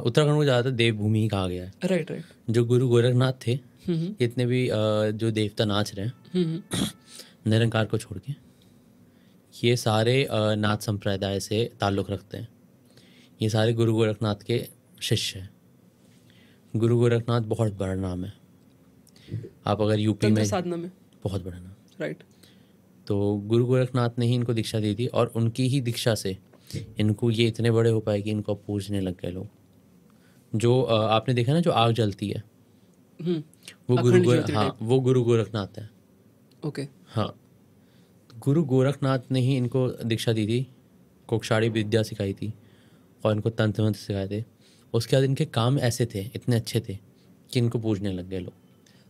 [SPEAKER 1] उत्तराखंड को ज़्यादातर देवभूमि ही कहा गया है।
[SPEAKER 2] Right right.
[SPEAKER 1] जो गुरु गोरखनाथ थे, जितने भी जो देवता नाच रहे हैं निरंकार को छोड़ के, ये सारे नाथ संप्रदाय से ताल्लुक़ रखते हैं। ये सारे गुरु गोरखनाथ के शिष्य हैं। गुरु गोरखनाथ बहुत बड़ा नाम है, आप अगर यूपी
[SPEAKER 2] तंत्र
[SPEAKER 1] में,
[SPEAKER 2] साधना में।
[SPEAKER 1] बहुत बड़ा नाम।
[SPEAKER 2] राइट।
[SPEAKER 1] तो गुरु गोरखनाथ ने ही इनको दीक्षा दी थी, और उनकी ही दीक्षा से इनको ये इतने बड़े हो पाए कि इनको अब पूजने लग गए लोग। जो आपने देखा ना जो आग जलती है, वो
[SPEAKER 2] अखंड ज्योति
[SPEAKER 1] हाँ
[SPEAKER 2] टाइप।
[SPEAKER 1] वो गुरु गोरखनाथ है।
[SPEAKER 2] ओके।
[SPEAKER 1] हाँ, गुरु गोरखनाथ ने ही इनको दीक्षा दी थी, कोक्षाणी विद्या सिखाई थी, और इनको तंत्र मंत्र सिखाए थे। उसके बाद इनके काम ऐसे थे, इतने अच्छे थे कि इनको पूजने लग गए लोग।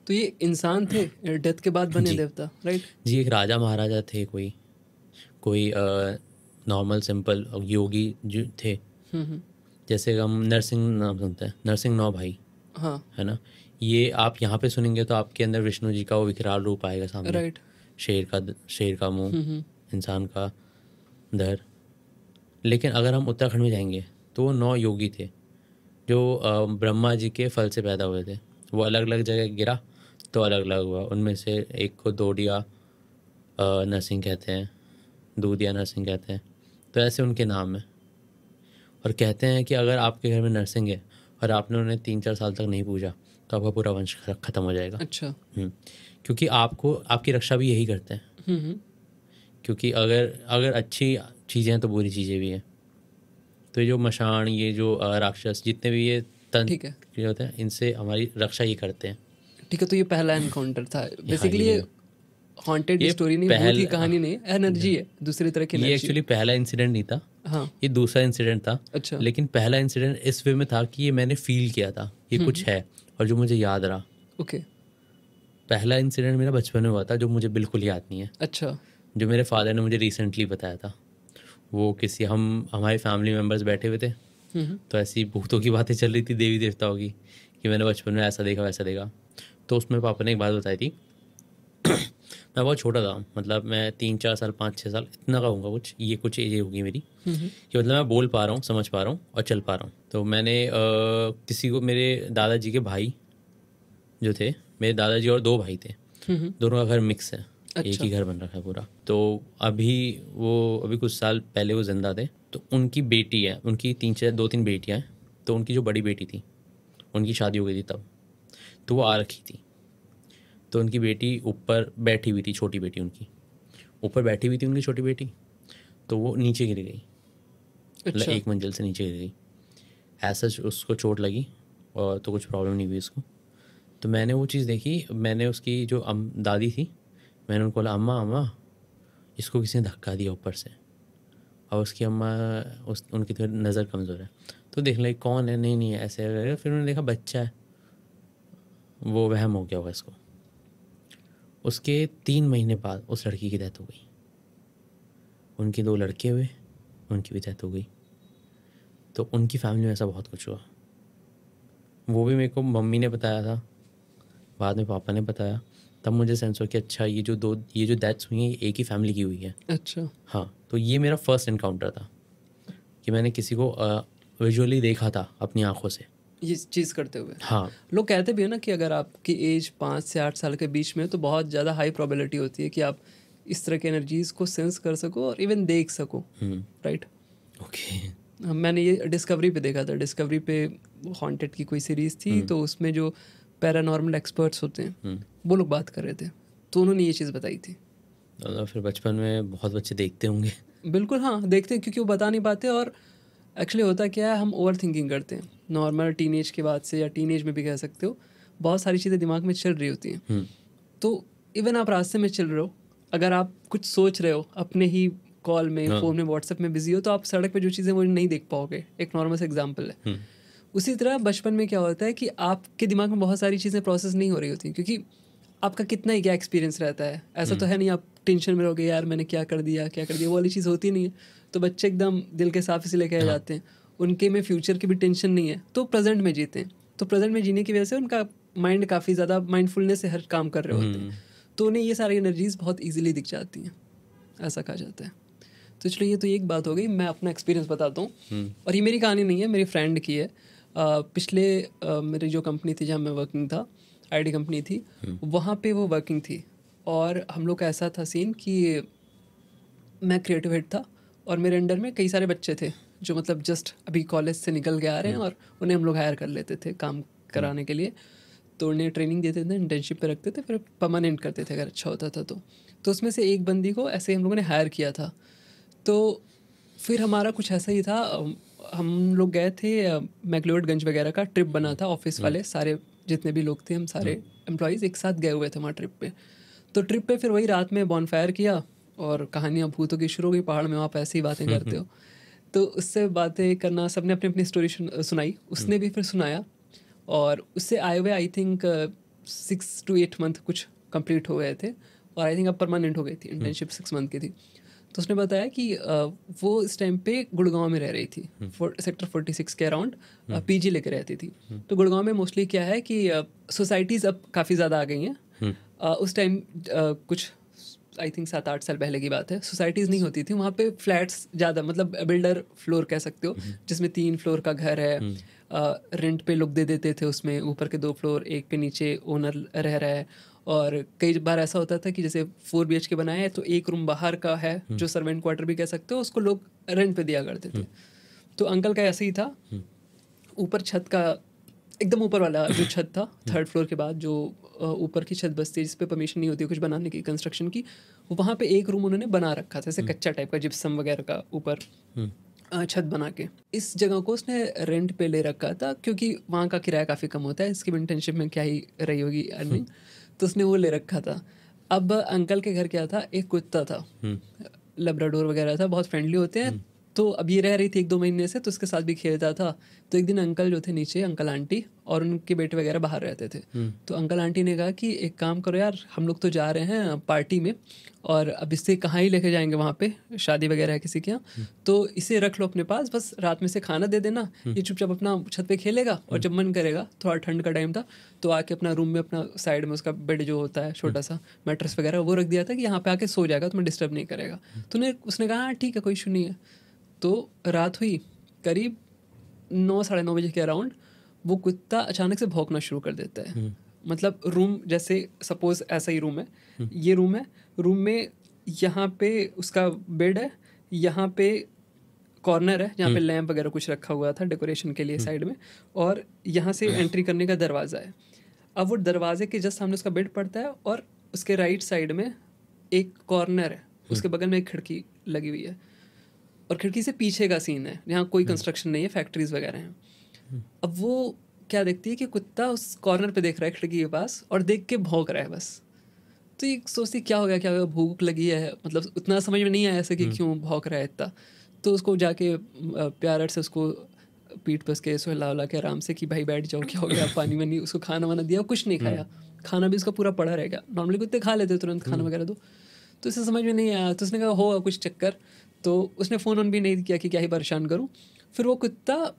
[SPEAKER 2] तो ये इंसान थे डेथ के बाद बने
[SPEAKER 1] जी।
[SPEAKER 2] देवता, राइट?
[SPEAKER 1] जी, एक राजा महाराजा थे, कोई कोई नॉर्मल सिंपल योगी जो थे, जैसे हम नरसिंह नाम सुनते हैं, नरसिंह नौ भाई,
[SPEAKER 2] हाँ।
[SPEAKER 1] है ना। ये आप यहाँ पे सुनेंगे तो आपके अंदर विष्णु जी का वो विकराल रूप आएगा सामने,
[SPEAKER 2] राइट।
[SPEAKER 1] शेर का मुंह, इंसान का धर। लेकिन अगर हम उत्तराखंड में जाएंगे तो वो 9 योगी थे जो ब्रह्मा जी के फल से पैदा हुए थे। वो अलग अलग जगह गिरा तो अलग अलग हुआ। उनमें से एक को दोडिया नरसिंह कहते हैं, दूधिया नरसिंह कहते हैं, तो ऐसे उनके नाम है। और कहते हैं कि अगर आपके घर में नरसिंह है और आपने उन्हें 3-4 साल तक नहीं पूजा तो आपका पूरा वंश खत्म हो जाएगा।
[SPEAKER 2] अच्छा।
[SPEAKER 1] क्योंकि आपको आपकी रक्षा भी यही करते हैं। क्योंकि अगर अगर अच्छी चीज़ें हैं तो बुरी चीज़ें भी हैं। तो ये जो मशान, ये जो राक्षस, जितने भी ये
[SPEAKER 2] ठीक है।
[SPEAKER 1] तंत्र होते हैं, इनसे हमारी रक्षा ये करते हैं।
[SPEAKER 2] ठीक है, तो ये पहला एनकाउंटर था
[SPEAKER 1] हाँ,
[SPEAKER 2] बेसिकली। ये हॉन्टेड
[SPEAKER 1] ये
[SPEAKER 2] स्टोरी नहीं, भूत की कहानी नहीं, एनर्जी है, दूसरी तरह की
[SPEAKER 1] ये
[SPEAKER 2] एनर्जी।
[SPEAKER 1] एक्चुअली पहला इंसिडेंट नहीं था,
[SPEAKER 2] हाँ।
[SPEAKER 1] ये दूसरा इंसिडेंट था।
[SPEAKER 2] अच्छा।
[SPEAKER 1] लेकिन पहला इंसिडेंट इस वे में था कि ये मैंने फील किया था ये कुछ है, और जो मुझे याद रहा।
[SPEAKER 2] ओके।
[SPEAKER 1] पहला इंसिडेंट मेरा बचपन में हुआ था जो मुझे बिल्कुल याद नहीं है,
[SPEAKER 2] अच्छा।
[SPEAKER 1] जो मेरे फादर ने मुझे रिसेंटली बताया था। वो किसी हमारे फैमिली मेम्बर्स बैठे हुए थे, तो ऐसी भूतों की बातें चल रही थी, देवी देवताओं की, कि मैंने बचपन में ऐसा देखा वैसा देखा। तो उसमें पापा ने एक बात बताई थी। मैं बहुत छोटा था, मतलब मैं 3-4 साल 5-6 साल इतना का होऊंगा, कुछ एज होगी मेरी, कि मतलब मैं बोल पा रहा हूँ, समझ पा रहा हूँ और चल पा रहा हूँ। तो मैंने किसी को, मेरे दादाजी के भाई जो थे, मेरे दादाजी और 2 भाई थे, दोनों का घर मिक्स है, एक
[SPEAKER 2] अच्छा।
[SPEAKER 1] ही घर बन रखा है पूरा। तो अभी कुछ साल पहले वो जिंदा थे। तो उनकी बेटी है, उनकी 2-3 बेटियाँ हैं। तो उनकी जो बड़ी बेटी थी, उनकी शादी हो गई थी तब, तो वो आ रखी थी। तो उनकी बेटी ऊपर बैठी हुई थी, छोटी बेटी उनकी ऊपर बैठी हुई थी, उनकी छोटी बेटी। तो वो नीचे गिर गई, मतलब
[SPEAKER 2] अच्छा।
[SPEAKER 1] 1 मंजिल से नीचे गिर गई। ऐसा उसको चोट लगी और तो कुछ प्रॉब्लम नहीं हुई उसको। तो मैंने वो चीज़ देखी, मैंने उसकी जो दादी थी, मैंने उनको बोला, अम्मा अम्मा इसको किसी ने धक्का दिया ऊपर से। और उसकी अम्मा उनकी थोड़ी नज़र कमज़ोर है, तो देख ले कौन है, नहीं नहीं ऐसे है। फिर उन्होंने देखा बच्चा है, वो वहम हो गया होगा इसको। उसके 3 महीने बाद उस लड़की की डेथ हो गई। उनके 2 लड़के हुए, उनकी भी डेथ हो गई। तो उनकी फैमिली में ऐसा बहुत कुछ हुआ। वो भी मेरे को मम्मी ने बताया था, बाद में पापा ने बताया। तब मुझे सेंस हुआ कि अच्छा ये जो डेथ्स हुई हैं, ये एक ही फैमिली की हुई है।
[SPEAKER 2] अच्छा।
[SPEAKER 1] हाँ, तो ये मेरा फर्स्ट इनकाउंटर था कि मैंने किसी को विजुअली देखा था अपनी आंखों से।
[SPEAKER 2] ये चीज़ करते हुए
[SPEAKER 1] हाँ,
[SPEAKER 2] लोग कहते भी है ना कि अगर आपकी एज 5 से 8 साल के बीच में है तो बहुत ज़्यादा हाई प्रोबेबिलिटी होती है कि आप इस तरह के एनर्जीज को सेंस कर सको और इवन देख सको, राइट।
[SPEAKER 1] ओके।
[SPEAKER 2] मैंने ये डिस्कवरी पे देखा था। डिस्कवरी पे हॉन्टेड की कोई सीरीज़ थी, तो उसमें जो पैरानॉर्मल एक्सपर्ट्स होते हैं वो लोग बात कर रहे थे, तो उन्होंने ये चीज़ बताई थी।
[SPEAKER 1] तो फिर बचपन में बहुत बच्चे देखते होंगे।
[SPEAKER 2] बिल्कुल, हाँ देखते हैं, क्योंकि वो बता नहीं पाते। और एक्चुअली होता क्या है, हम ओवर थिंकिंग करते हैं नॉर्मल टीनेज के बाद से, या टीनेज में भी कह सकते हो। बहुत सारी चीज़ें दिमाग में चल रही होती हैं। तो इवन आप रास्ते में चल रहे हो, अगर आप कुछ सोच रहे हो अपने ही कॉल में, फ़ोन में, व्हाट्सएप में बिजी हो, तो आप सड़क पे जो चीज़ें वो नहीं देख पाओगे। एक नॉर्मल सा एग्जांपल है। उसी तरह बचपन में क्या होता है कि आपके दिमाग में बहुत सारी चीज़ें प्रोसेस नहीं हो रही होती, क्योंकि आपका कितना ही क्या एक्सपीरियंस रहता है। ऐसा तो है नहीं आप टेंशन में रहोगे, यार मैंने क्या कर दिया, वो वाली चीज़ होती नहीं है। तो बच्चे एकदम दिल के साफ इसीलिए कहे जाते हैं। उनके में फ्यूचर की भी टेंशन नहीं है, तो प्रेजेंट में जीते हैं। तो प्रेजेंट में जीने की वजह से उनका माइंड काफ़ी ज़्यादा माइंडफुलनेस से हर काम कर रहे होते हैं, तो उन्हें ये सारी एनर्जीज बहुत ईजिली दिख जाती हैं, ऐसा कहा जाता है। तो चलो, ये तो एक बात हो गई। मैं अपना एक्सपीरियंस बताता हूँ, और ये मेरी कहानी नहीं है, मेरी फ्रेंड की है। पिछले मेरी जो कंपनी थी जहाँ मैं वर्किंग था, आईटी कंपनी थी, वहाँ पे वो वर्किंग थी। और हम लोग का ऐसा था सीन कि मैं क्रिएटिव हेड था, और मेरे अंडर में कई सारे बच्चे थे जो मतलब जस्ट अभी कॉलेज से निकल के आ रहे हैं, और उन्हें हम लोग हायर कर लेते थे काम कराने के लिए। तो उन्हें ट्रेनिंग देते थे, इंटर्नशिप पे रखते थे, फिर परमानेंट करते थे अगर अच्छा होता था तो उसमें से एक बंदी को ऐसे हम लोगों ने हायर किया था। तो फिर हमारा कुछ ऐसा ही था, हम लोग गए थे मैक्लोडगंज वगैरह का ट्रिप बना था, ऑफिस वाले सारे जितने भी लोग थे, हम सारे एम्प्लॉयज़ एक साथ गए हुए थे वहाँ ट्रिप पे। तो ट्रिप पे फिर वही रात में बॉनफायर किया, और कहानियाँ भूतों की शुरू हो गई। पहाड़ में आप ऐसे ही बातें करते हो, तो उससे बातें करना, सबने अपनी अपनी स्टोरी सुनाई, उसने भी फिर सुनाया। और उससे आए हुए आई थिंक 6 to 8 मंथ कुछ कंप्लीट हो गए थे, और आई थिंक अब परमानेंट हो गई थी। इंटर्नशिप 6 मंथ की थी। तो उसने बताया कि वो इस टाइम पे गुड़गांव में रह रही थी, सेक्टर 46 के अराउंड पीजी लेकर रहती थी। तो गुड़गांव में मोस्टली क्या है कि सोसाइटीज़ अब काफ़ी ज़्यादा आ गई हैं। उस टाइम कुछ आई थिंक 7-8 साल पहले की बात है, सोसाइटीज़ नहीं होती थी वहाँ पे। फ्लैट्स ज़्यादा, मतलब बिल्डर फ्लोर कह सकते हो, जिसमें 3 फ्लोर का घर है, रेंट पे लोग दे देते थे उसमें, ऊपर के 2 फ्लोर, एक पे नीचे ओनर रह रहा है। और कई बार ऐसा होता था कि जैसे 4 BHK बनाया है, तो एक रूम बाहर का है जो सर्वेंट क्वार्टर भी कह सकते हो, उसको लोग रेंट पे दिया करते थे। तो अंकल का ऐसे ही था। ऊपर छत का एकदम ऊपर वाला जो छत था, 3rd फ्लोर के बाद जो ऊपर की छत बसती है, जिस पे परमिशन नहीं होती कुछ बनाने की, कंस्ट्रक्शन की, वहाँ पे एक रूम उन्होंने बना रखा था, जैसे कच्चा टाइप का, जिप्सम वगैरह का ऊपर छत बना के। इस जगह को उसने रेंट पे ले रखा था, क्योंकि वहाँ का किराया काफ़ी कम होता है। इसकी इंटर्नशिप में क्या ही रही होगी अर्निंग, तो उसने वो ले रखा था। अब अंकल के घर क्या था, एक कुत्ता था, लेब्राडोर वगैरह था, बहुत फ्रेंडली होते हैं। तो अब ये रह रही थी 1-2 महीने से, तो उसके साथ भी खेलता था। तो एक दिन अंकल जो थे नीचे, अंकल आंटी और उनके बेटे वगैरह बाहर रहते थे। तो अंकल आंटी ने कहा कि एक काम करो यार, हम लोग तो जा रहे हैं पार्टी में, और अब इससे कहाँ ही लेके जाएंगे, वहाँ पे शादी वगैरह है किसी के यहाँ, तो इसे रख लो अपने पास, बस रात में से खाना दे देना, ये चुपचाप अपना छत पे खेलेगा, और जब मन करेगा, थोड़ा ठंड का टाइम था, तो आके अपना रूम में, अपना साइड में उसका बेड जो होता है छोटा सा, मैट्रेस वगैरह वो रख दिया था कि यहाँ पे आके सो जाएगा, तुम्हें डिस्टर्ब नहीं करेगा। तो उसने कहा हाँ ठीक है, कोई इशू नहीं है। तो रात हुई, करीब 9-9:30 बजे के अराउंड वो कुत्ता अचानक से भौंकना शुरू कर देता है। मतलब रूम जैसे सपोज ऐसा ही रूम है, ये रूम है, रूम में यहाँ पे उसका बेड है, यहाँ पे कॉर्नर है जहाँ पे लैंप वगैरह कुछ रखा हुआ था डेकोरेशन के लिए साइड में, और यहाँ से एंट्री करने का दरवाज़ा है। अब वो दरवाजे के जस्ट सामने उसका बेड पड़ता है, और उसके राइट साइड में एक कॉर्नर है, उसके बगल में एक खिड़की लगी हुई है, और खिड़की से पीछे का सीन है, यहाँ कोई कंस्ट्रक्शन नहीं है, फैक्ट्रीज वगैरह हैं। अब वो क्या देखती है कि कुत्ता उस कॉर्नर पे देख रहा है खिड़की के पास, और देख के भौंक रहा है बस। तो ये सोचती क्या हो गया, क्या हो गया, भूख लगी है, मतलब उतना समझ में नहीं आया ऐसे कि क्यों भौंक रहा है इतना। तो उसको जाके प्यार से उसको पीठ पे उसके सुहला उला के आराम से कि भाई बैठ जाओ, क्या हो गया, पानी वानी, उसको खाना वाना दिया, कुछ नहीं खाया, खाना भी उसका पूरा पड़ा रह गया। नॉर्मली कुत्ते खा लेते तुरंत खाना वगैरह दो, तो इसे समझ में नहीं आया। तो उसने कहा होगा कुछ चक्कर, तो उसने फ़ोन ऑन भी नहीं किया कि क्या ही परेशान करूँ। फिर वो कुत्ता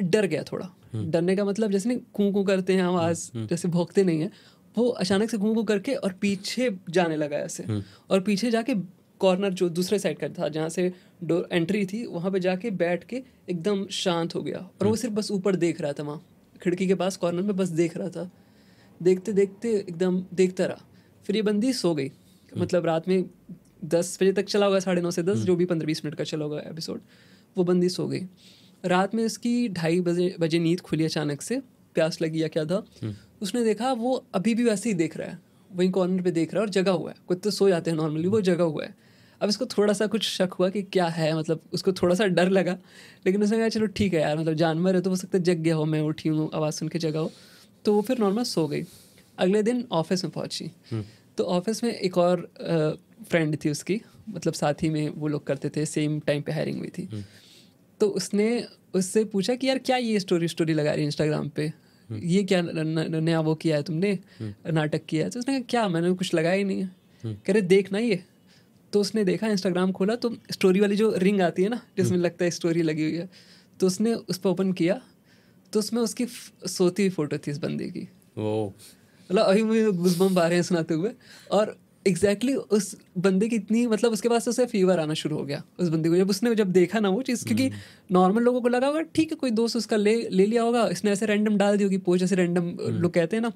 [SPEAKER 2] डर गया थोड़ा, डरने का मतलब जैसे नहीं कूं कूं करते हैं आवाज़, जैसे भौंकते नहीं है, वो अचानक से कूं कूं करके और पीछे जाने लगा ऐसे, और पीछे जाके कॉर्नर जो दूसरे साइड का था जहाँ से डोर एंट्री थी, वहाँ पे जाके बैठ के एकदम शांत हो गया। और वो सिर्फ बस ऊपर देख रहा था, वहाँ खिड़की के पास कॉर्नर में बस देख रहा था। देखते देखते एकदम देखता रहा। फिर ये बंदी सो गई, मतलब रात में 10 बजे तक चला होगा, 9:30 से 10, जो भी 15-20 मिनट का चला होगा एपिसोड। वो बंदी सो गई। रात में उसकी 2:30 बजे नींद खुली अचानक से, प्यास लगी या क्या था, उसने देखा वो अभी भी वैसे ही देख रहा है, वहीं कॉर्नर पे देख रहा है और जगा हुआ है। कुत्ते सो जाते हैं नॉर्मली, वो जगा हुआ है। अब इसको थोड़ा सा कुछ शक हुआ कि क्या है, मतलब उसको थोड़ा सा डर लगा, लेकिन उसने कहा चलो ठीक है यार, मतलब जानवर है तो हो सकता है जग गया हो, मैं उठी हूँ आवाज़ सुन के जगा हो। तो वो फिर नॉर्मल सो गई। अगले दिन ऑफिस में पहुंची, तो ऑफिस में एक और फ्रेंड थी उसकी, मतलब साथ ही में वो लोग करते थे, सेम टाइम पे हायरिंग हुई थी। तो उसने उससे पूछा कि यार क्या ये स्टोरी लगा रही है इंस्टाग्राम पे, ये क्या नया वो किया है तुमने, नाटक किया है? तो उसने कहा क्या, मैंने कुछ लगाया ही नहीं है। कह रहे देख ना ये। तो उसने देखा, इंस्टाग्राम खोला, तो स्टोरी वाली जो रिंग आती है ना जिसमें लगता है स्टोरी लगी हुई है, तो उसने उस पर ओपन किया, तो उसमें उसकी सोती हुई फोटो थी इस बंदी की। मतलब अभी मुझे गुज़बम्प आ रहे हैं सुनाते हुए। और एग्जैक्टली उस बंदे की इतनी, मतलब उसके पास उसे फीवर आना शुरू हो गया उस बंदे को, जब देखा ना वो चीज़। क्योंकि नॉर्मल लोगों को लगा होगा ठीक है, कोई दोस्त उसका ले लिया होगा, इसने ऐसे रैंडम डाल दी होगी पोस्ट, जैसे रैंडम लोग कहते हैं ना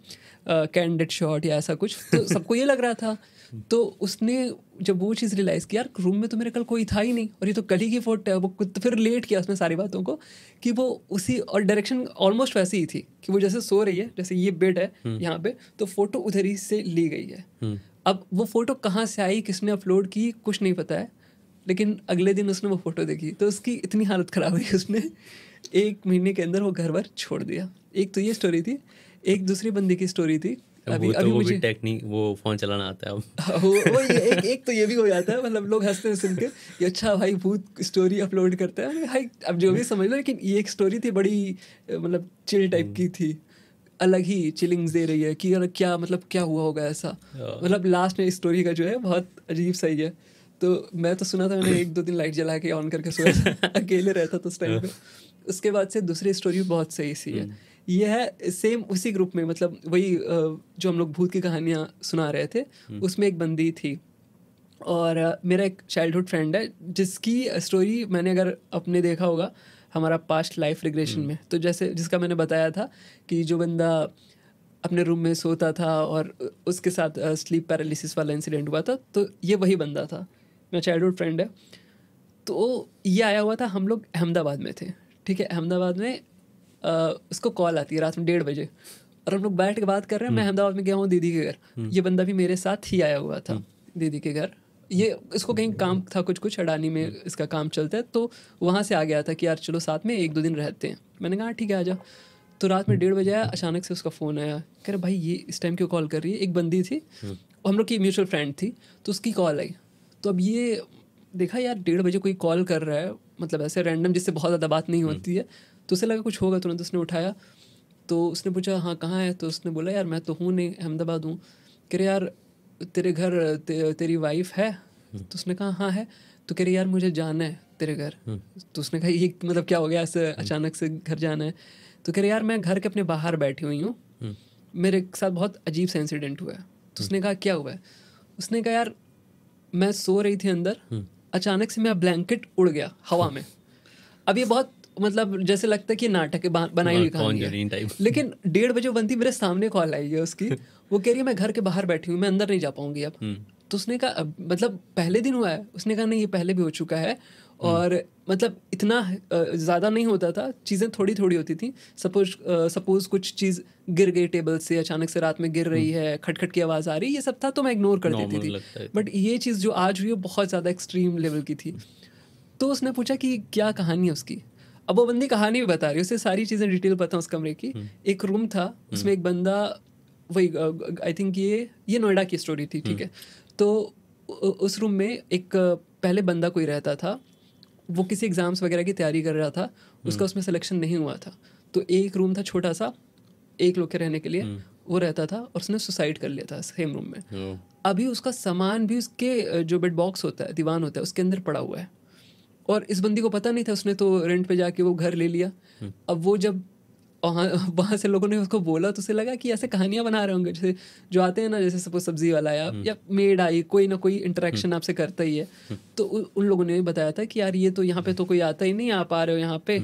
[SPEAKER 2] कैंडिडेट शॉट या ऐसा कुछ, तो सबको ये लग रहा था। तो उसने जब वो चीज़ रियलाइज़ की, यार रूम में तो मेरे कल कोई था ही नहीं, और ये तो कल ही की फोटो है, वो तो फिर रिलेट किया उसने सारी बातों को कि वो उसी, और डायरेक्शन ऑलमोस्ट वैसी ही थी कि वो जैसे सो रही है, जैसे ये बेड है यहाँ पे, तो फोटो उधर ही से ली गई है। अब वो फोटो कहाँ से आई, किसने अपलोड की, कुछ नहीं पता है, लेकिन अगले दिन उसने वो फोटो देखी तो उसकी इतनी हालत ख़राब हुई, उसने 1 महीने के अंदर वो घर वर छोड़ दिया। एक तो ये स्टोरी थी। एक दूसरी बंदी की स्टोरी थी,
[SPEAKER 1] अभी मुझे टेक्निक वो फोन चलाना आता है अब।
[SPEAKER 2] वो एक तो ये भी हो जाता है, मतलब लोग हंसते हैं सुन के कि अच्छा भाई भूत स्टोरी अपलोड करता है भाई, अब जो भी समझ लो। लेकिन ये एक स्टोरी थी बड़ी, मतलब चिल टाइप की थी, अलग ही चिलिंग्स दे रही है कि यार क्या, मतलब क्या हुआ होगा ऐसा। मतलब लास्ट में स्टोरी का जो है बहुत अजीब सही है। तो मैं तो सुना था, मैंने 1-2 दिन लाइट जला के ऑन करके सोया था अकेले रहता था उस टाइम पे। उसके बाद से दूसरी स्टोरी बहुत सही सी है। ये है सेम उसी ग्रुप में, मतलब वही जो हम लोग भूत की कहानियाँ सुना रहे थे, उसमें एक बंदी थी। और मेरा एक चाइल्डहुड फ्रेंड है जिसकी स्टोरी मैंने अगर अपने देखा होगा हमारा पास्ट लाइफ रिग्रेशन में, तो जैसे जिसका मैंने बताया था कि जो बंदा अपने रूम में सोता था और उसके साथ स्लीप पैरालिसिस वाला इंसिडेंट हुआ था, तो ये वही बंदा था, मेरा चाइल्डहुड फ्रेंड है। तो ये आया हुआ था, हम लोग अहमदाबाद में थे, ठीक है। अहमदाबाद में उसको कॉल आती है रात में 1:30 बजे, और हम लोग बैठ के बात कर रहे हैं। मैं अहमदाबाद में गया हूँ दीदी के घर, ये बंदा भी मेरे साथ ही आया हुआ था दीदी के घर। ये इसको कहीं काम था, कुछ अडानी में इसका काम चलता है, तो वहाँ से आ गया था कि यार चलो साथ में 1-2 दिन रहते हैं। मैंने कहा ठीक है आजा। तो रात में 1:30 बजे आया, अचानक से उसका फ़ोन आया, कह रहे भाई ये इस टाइम क्यों कॉल कर रही है। एक बंदी थी, हम लोग की म्यूचुअल फ्रेंड थी, तो उसकी कॉल आई। तो अब ये देखा यार 1:30 बजे कोई कॉल कर रहा है, मतलब ऐसे रैंडम जिससे बहुत ज़्यादा बात नहीं होती है, तो उसे लगा कुछ होगा। तुरंत उसने उठाया, तो उसने पूछा हाँ कहाँ है। तो उसने बोला यार मैं तो हूँ नहीं, अहमदाबाद हूँ। कह रहे यार तेरे घर तेरी वाइफ है। तो उसने कहा हाँ है। तो कह रहे यार मुझे जाना है तेरे घर। तो उसने कहा ये मतलब क्या हो गया, ऐसे अचानक से घर जाना है। तो कह रहे यार मैं घर के अपने बाहर बैठी हुई हूँ, मेरे साथ बहुत अजीब सा इंसिडेंट हुआ है। तो उसने कहा क्या हुआ है। उसने कहा यार मैं सो रही थी अंदर, अचानक से मेरा ब्लैंकेट उड़ गया हवा में। अब ये बहुत मतलब जैसे लगता है कि नाटक है, बनाई हुई कहानी है।
[SPEAKER 1] Conjuring type।
[SPEAKER 2] लेकिन 1:30 बजे वो बनती, मेरे सामने कॉल आई है उसकी, वो कह रही है मैं घर के बाहर बैठी हूँ, मैं अंदर नहीं जा पाऊंगी अब। तो उसने कहा मतलब पहले दिन हुआ है? उसने कहा नहीं, ये पहले भी हो चुका है, और मतलब इतना ज़्यादा नहीं होता था, चीज़ें थोड़ी थोड़ी होती थी। सपोज कुछ चीज़ गिर गई टेबल से, अचानक से रात में गिर रही है, खटखट की आवाज़ आ रही है, ये सब था तो मैं इग्नोर कर देती
[SPEAKER 1] नॉर्मल
[SPEAKER 2] थी।
[SPEAKER 1] लगता है।
[SPEAKER 2] बट ये चीज़ जो आज हुई है बहुत ज़्यादा एक्सट्रीम लेवल की थी। तो उसने पूछा कि क्या कहानी है उसकी। अब वो बंदी कहानी भी बता रही है, उसे सारी चीज़ें डिटेल पता है उस कमरे की। एक रूम था, उसमें एक बंदा, वही आई थिंक ये नोएडा की स्टोरी थी, ठीक है। तो उस रूम में एक पहले बंदा कोई रहता था, वो किसी एग्जाम्स वगैरह की तैयारी कर रहा था, उसका उसमें सिलेक्शन नहीं हुआ था। तो एक रूम था छोटा सा, एक लोग के रहने के लिए, वो रहता था, और उसने सुसाइड कर लिया था सेम रूम में। अभी उसका सामान भी उसके जो बेड बॉक्स होता है, दीवान होता है, उसके अंदर पड़ा हुआ है, और इस बंदी को पता नहीं था। उसने तो रेंट पे जाके वो घर ले लिया। अब वो जब वहाँ से लोगों ने उसको बोला तो उसे लगा कि ऐसे कहानियां बना रहे होंगे, जैसे जो आते हैं ना, जैसे सपोज सब्जी वाला या मेड आई, कोई ना कोई इंटरेक्शन आपसे करता ही है। तो उन लोगों ने बताया था कि यार ये तो यहाँ पे तो कोई आता ही नहीं, आप आ रहे हो